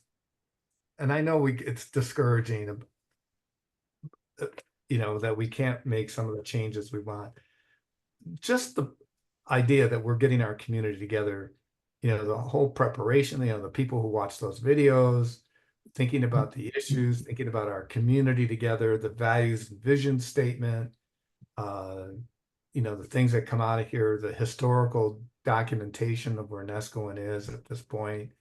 and I know it's discouraging, that we can't make some of the changes we want. Just the idea that we're getting our community together, the whole preparation, the people who watch those videos, thinking about the issues, thinking about our community together, the values and vision statement, the things that come out of here, the historical documentation of where Neskowin is at this point,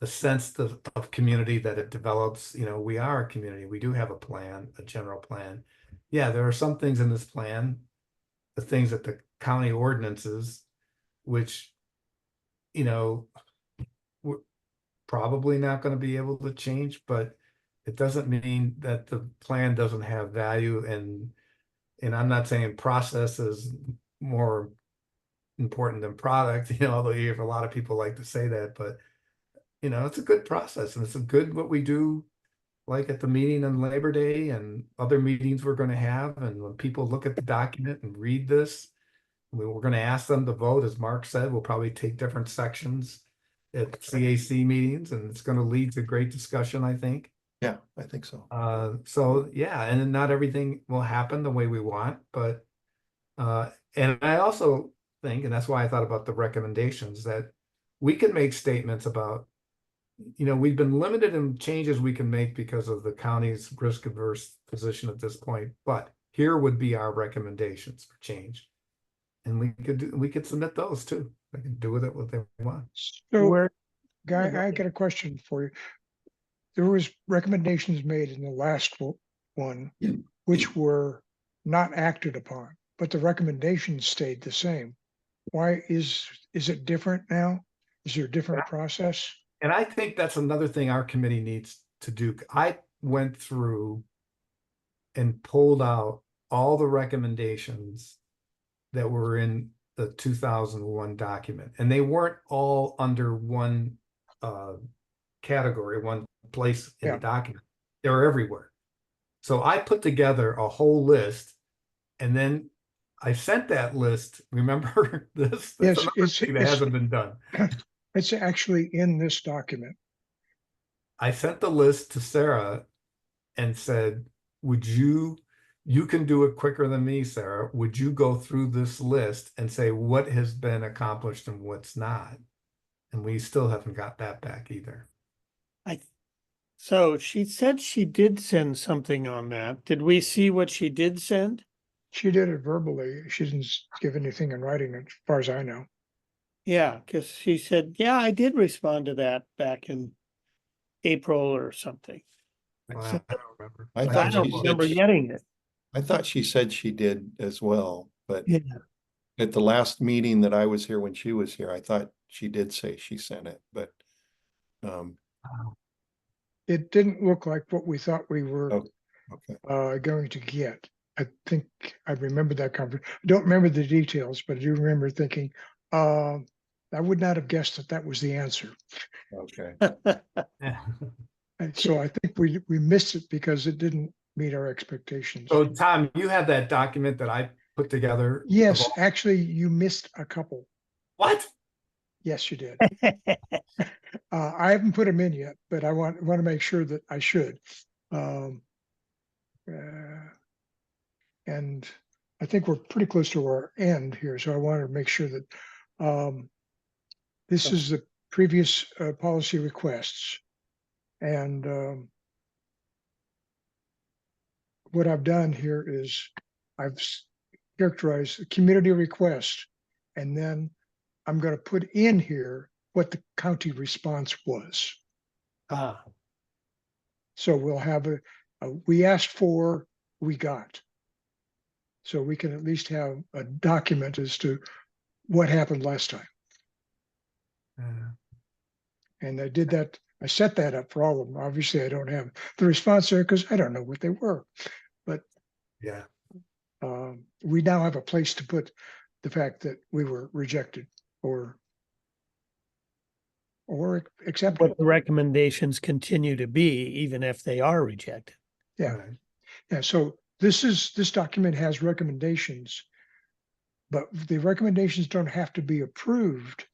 the sense of community that it develops. We are a community. We do have a plan, a general plan. Yeah, there are some things in this plan, the things that the county ordinances, which, we're probably not going to be able to change, but it doesn't mean that the plan doesn't have value. And I'm not saying process is more important than product, although you have a lot of people like to say that, but it's a good process and it's a good what we do, like at the meeting on Labor Day and other meetings we're going to have. And when people look at the document and read this, we're going to ask them to vote. As Mark said, we'll probably take different sections at CAC meetings, and it's going to lead to great discussion, I think. Yeah, I think so. So yeah, and not everything will happen the way we want, but and I also think, and that's why I thought about the recommendations, that we can make statements about, we've been limited in changes we can make because of the county's risk averse position at this point, but here would be our recommendations for change. And we could submit those too. They can do with it what they want. So, Where, Guy, I got a question for you. There was recommendations made in the last one, which were not acted upon, but the recommendations stayed the same. Why is it different now? Is there a different process? And I think that's another thing our committee needs to do. I went through and pulled out all the recommendations that were in the 2001 document, and they weren't all under one category, one place in the Yeah. document. They were everywhere. So I put together a whole list, and then I sent that list. Remember this? That's Yes, another thing that hasn't been done. it's actually in this document. I sent the list to Sarah and said, would you can do it quicker than me, Sarah. Would you go through this list and say what has been accomplished and what's not? And we still haven't got that back either. so she said she did send something on that. Did we see what she did send? She did it verbally. She didn't give anything in writing, as far as I know. Yeah, because she said, yeah, I did respond to that back in April or something. Well, So- I don't remember. I I thought don't she said remember she- getting it. I thought she said she did as well, but Yeah. at the last meeting that I was here when she was here, I thought she did say she sent it, but It didn't look like what we thought we were Oh, okay. going to get. I think I remember that conversation. I don't remember the details, but I do remember thinking, I would not have guessed that that was the answer. Okay. And so I think we missed it because it didn't meet our expectations. So Tom, you have that document that I put together. of Yes, all- actually, you missed a couple. What? Yes, you did. I haven't put them in yet, but I want to make sure that I should. And I think we're pretty close to our end here, so I wanted to make sure that this is the previous policy requests. And what I've done here is I've characterized the community request, and then I'm going to put in here what the county response was. Ah, So we'll have a we asked for, we got. So we can at least have a document as to what happened last time. And I did that. I set that up for all of them. Obviously, I don't have the response there because I don't know what they were. But Yeah. we now have a place to put the fact that we were rejected or accepted. what the recommendations continue to be, even if they are rejected. Yeah. Right. Yeah. So this document has recommendations, but the recommendations don't have to be approved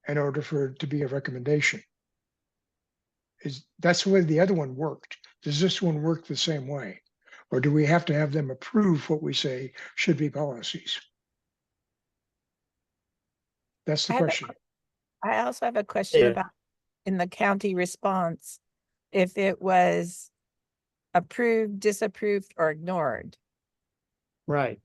in order for it to be a recommendation. That's the way the other one worked. Does this one work the same way? Or do we have to have them approve what we say should be policies? That's the I have a question. I also have a question Yeah. about in the county response, if it was approved, disapproved, or ignored, Right.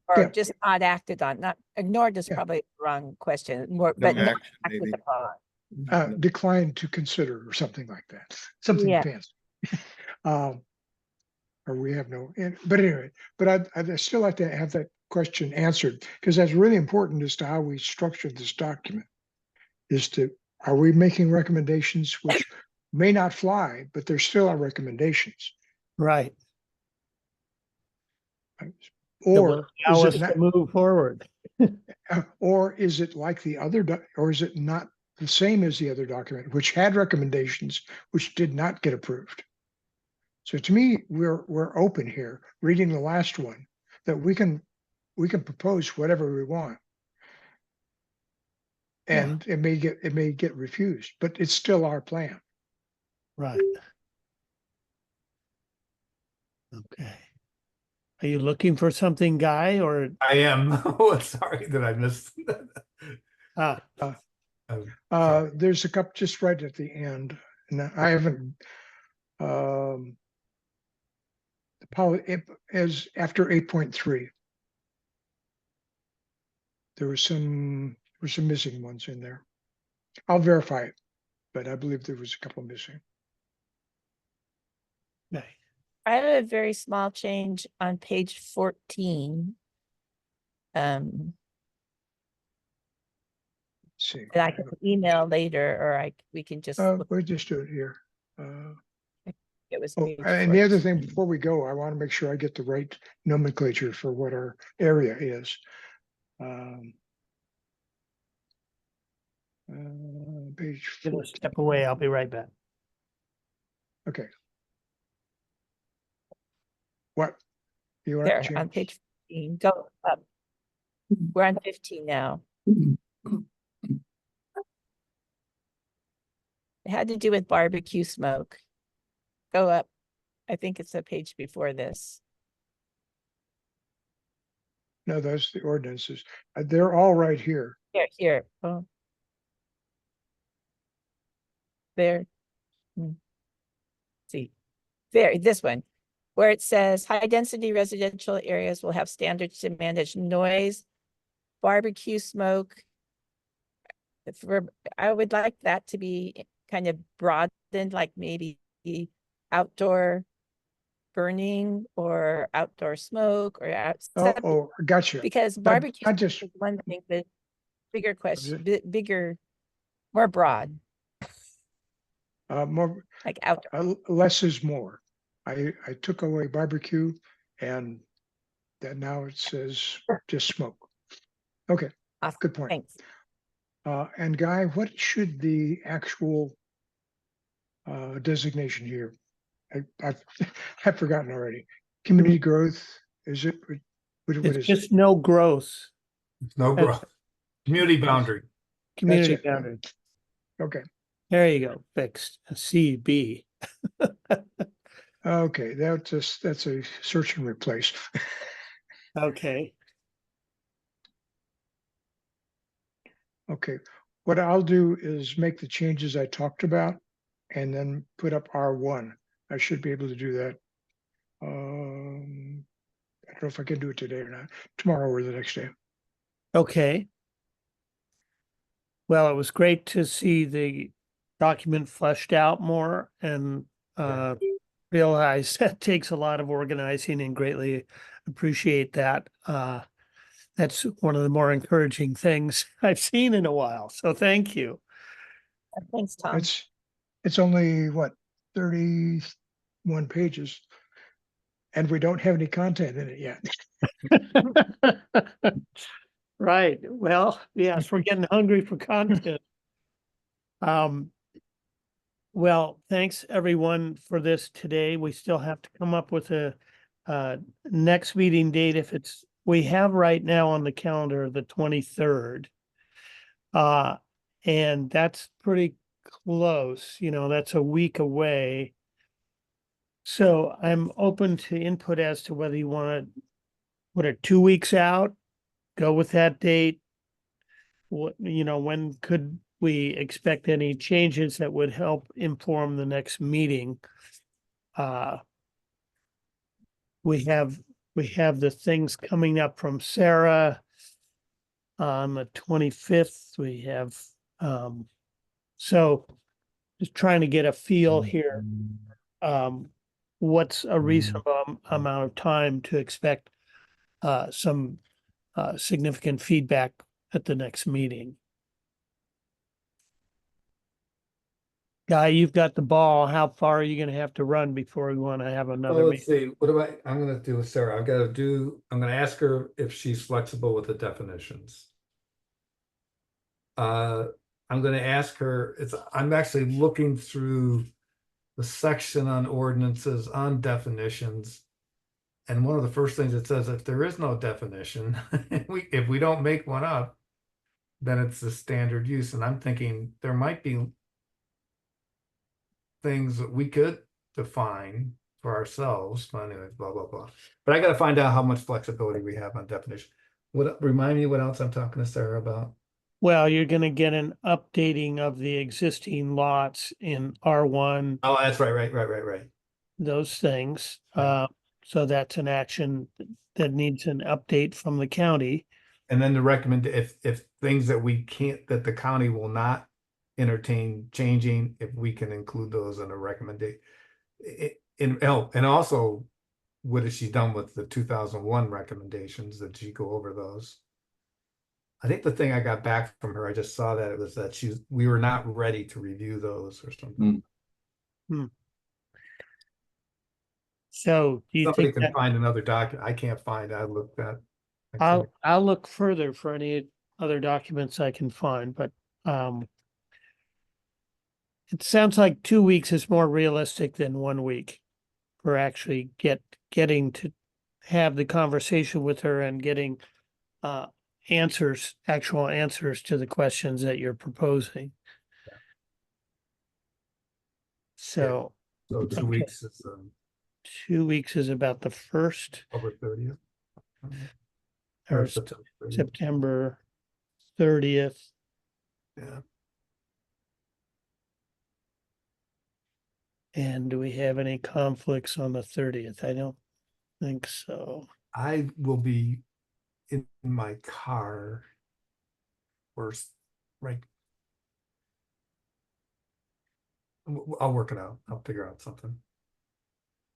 or Yeah. just not acted on. Not ignored is Yeah. probably the wrong question, more, No but not action, acted maybe. upon. Declined to consider or something like that. Something Yeah. fancy. Or we have no, but anyway, but I'd still like to have that question answered because that's really important as to how we structure this document. Are we making recommendations which may not fly, but they're still our recommendations? Right. Or Allow is us it to not, move forward. or is it like the other, or is it not the same as the other document, which had recommendations which did not get approved? So to me, we're open here, reading the last one, that we can propose whatever we want. And it may get refused, but it's still our plan. Right. Okay. Are you looking for something, Guy, or, I am. Oh, sorry that I missed. ah, Sorry. There's a couple just right at the end, and I haven't, the as after 8.3. there were some missing ones in there. I'll verify it, but I believe there was a couple missing. Okay. I have a very small change on page 14. Let's see. That I can email later, or we can just, look, We'll just do it here. it was Oh, page and the other 14. thing, before we go, I want to make sure I get the right nomenclature for what our area is. Page Gonna 14. step away. I'll be right back. Okay. What? You want There, to on change? page 15, go up. We're on 15 now. It had to do with barbecue smoke. Go up. I think it's a page before this. No, that's the ordinances. They're all right here. Here. Oh. There. See, there, this one, where it says high density residential areas will have standards to manage noise, barbecue smoke. I would like that to be kind of broadened, like maybe outdoor burning or outdoor smoke or outside. Oh, gotcha. Because barbecue I just, is one thing, but bigger question, bigger, more broad, more, like outdoor. less is more. I took away barbecue and that now it says just smoke. Okay, Awesome. good point. Thanks. And Guy, what should the actual designation here? I've forgotten already. Community growth, is it? What It's is just it? no growth, No That's- growth. Community boundary. community it. boundary. Okay, There you go, fixed. CB. okay, that's a search and replace. Okay. Okay, what I'll do is make the changes I talked about and then put up R1. I should be able to do that. I don't know if I can do it today or not, tomorrow or the next day. Okay. Well, it was great to see the document fleshed out more and realize that takes a lot of organizing and greatly appreciate that. That's one of the more encouraging things I've seen in a while. So thank you. Thanks, Tom. It's only what, 31 pages. And we don't have any content in it yet. Right. Well, yes, we're getting hungry for content. Well, thanks everyone for this today. We still have to come up with a next meeting date if we have right now on the calendar the 23rd. And that's pretty close, that's a week away. So I'm open to input as to whether you want to put it 2 weeks out, go with that date. When could we expect any changes that would help inform the next meeting? We have the things coming up from Sarah on the 25th. We have, so just trying to get a feel here. What's a reasonable amount of time to expect some significant feedback at the next meeting? Guy, you've got the ball. How far are you going to have to run before we want to have another Let's meeting? see, I'm gonna do with Sarah, I'm gonna ask her if she's flexible with the definitions. I'm gonna ask her, I'm actually looking through the section on ordinances, on definitions. And one of the first things it says, if there is no definition, if we don't make one up, then it's the standard use. And I'm thinking there might be things that we could define for ourselves, but anyways, blah, blah, blah. But I gotta find out how much flexibility we have on definition. Remind me what else I'm talking to Sarah about? Well, you're going to get an updating of the existing lots in R1, Oh, that's right. those things. Right. So that's an action that needs an update from the county. And then the recommend, if things that we can't, that the county will not entertain changing, if we can include those in a recommendation. And also, what has she done with the 2001 recommendations? Did she go over those? I think the thing I got back from her, I just saw that it was that we were not ready to review those or something. So do you Somebody think can that find another document. I can't find it. I looked at. I'll look further for any other documents I can find, but it sounds like 2 weeks is more realistic than 1 week for actually getting to have the conversation with her and getting actual answers to the questions that you're proposing. So So 2 okay. weeks is 2 weeks is about the 1st over 30th. or September 30th. September 30th. Yeah. And do we have any conflicts on the 30th? I don't think so. I will be in my car. Right. I'll work it out. I'll figure out something.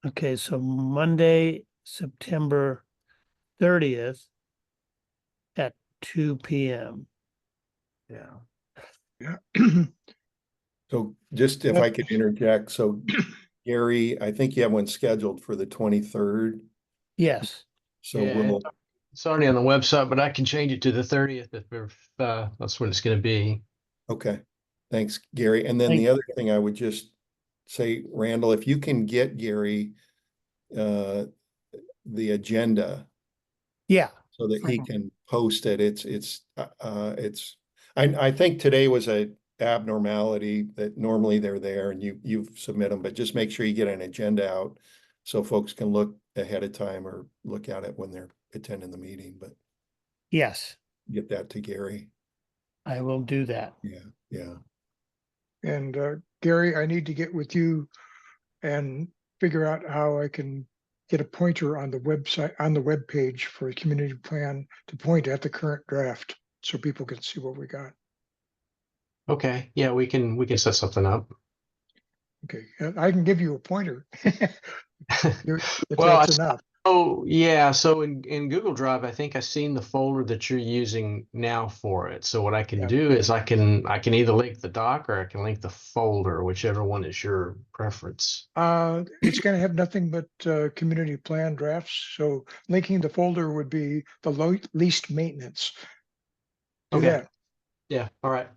Okay, so Monday, September 30th at 2 p.m. Yeah. Yeah. So just if I could interject, so Gary, I think you have one scheduled for the 23rd. Yes. So Yeah, we'll, it's already on the website, but I can change it to the 30th if that's what it's going to be. okay. Thanks, Gary. And then the other thing I would just say, Randall, if you can get Gary the agenda Yeah. so that he can post it, I think today was a abnormality that normally they're there and you submit them, but just make sure you get an agenda out so folks can look ahead of time or look at it when they're attending the meeting, but Yes, get that to Gary. I will do that. Yeah. And Gary, I need to get with you and figure out how I can get a pointer on the website, on the web page for a community plan to point at the current draft so people can see what we got. Okay, yeah, we can set something up. Okay, I can give you a pointer. If Well, that's enough. Oh yeah, so in Google Drive, I think I've seen the folder that you're using now for it. So what I can Yeah. do is I can either link the doc or I can link the folder, whichever one is your preference. It's going to have nothing but community plan drafts. So linking the folder would be the least maintenance. Do Okay. that. Yeah, all right.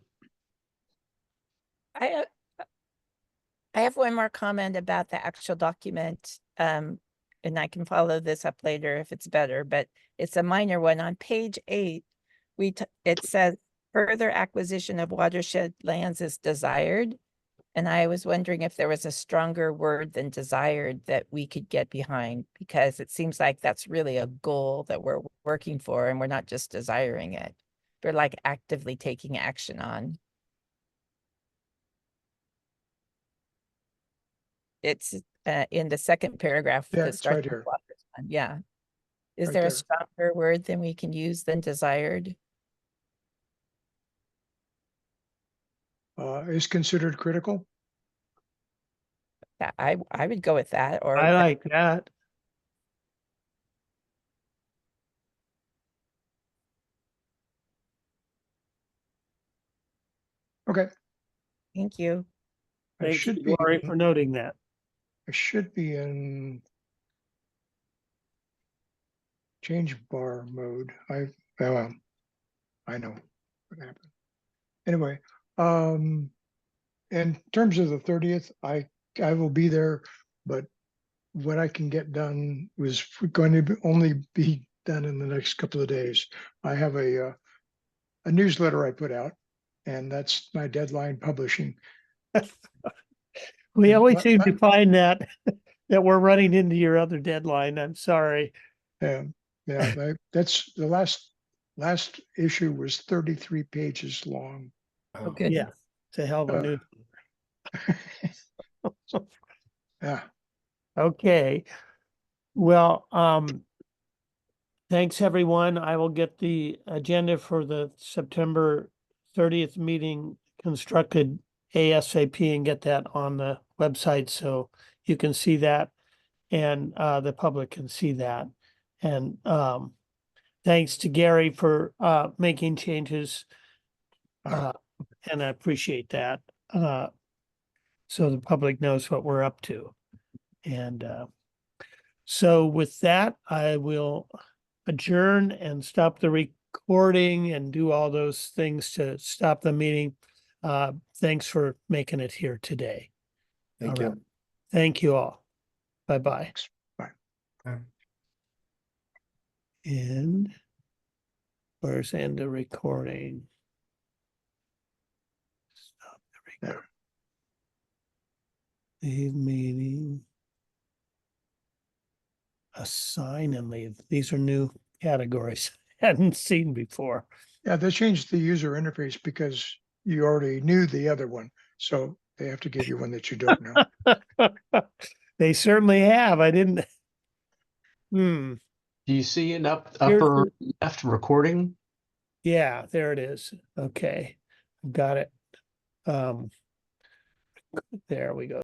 I have one more comment about the actual document, and I can follow this up later if it's better, but it's a minor one. On page 8, it says further acquisition of watershed lands is desired. And I was wondering if there was a stronger word than desired that we could get behind, because it seems like that's really a goal that we're working for and we're not just desiring it. We're like actively taking action on. It's in the second paragraph. Yeah, the it's start right of here. Walker's Fund. Yeah. Is Right there a there. stronger word than we can use than desired? Is considered critical. Yeah, I would go with that. Or I like that. Okay. thank you. I Thanks, should be Lori, for noting that. in change bar mode. I know what happened. Anyway, in terms of the 30th, I will be there, but what I can get done was going to only be done in the next couple of days. I have a newsletter I put out, and that's my deadline publishing. We always But- seem to find that we're running into your other deadline. I'm sorry. Yeah, that's the last issue was 33 pages long. Wow. Oh, good. Yeah, it's a hell of a Uh, news. Yeah, Okay. Well, Thanks, everyone. I will get the agenda for the September 30th meeting constructed ASAP and get that on the website so you can see that and the public can see that. And thanks to Gary for making changes. And I appreciate that. So the public knows what we're up to. And so with that, I will adjourn and stop the recording and do all those things to stop the meeting. Thanks for making it here today. Thank All you. right. Thank you all. Bye-bye. Okay. And where's end the recording? Stop the recording. Leave meeting. Assign and leave. These are new categories I hadn't seen before. Yeah, they changed the user interface because you already knew the other one. So they have to give you one that you don't know. They certainly have. I didn't. Hmm. Do you see an Here's upper left recording? Yeah, there it is. Okay. Got it. There we go.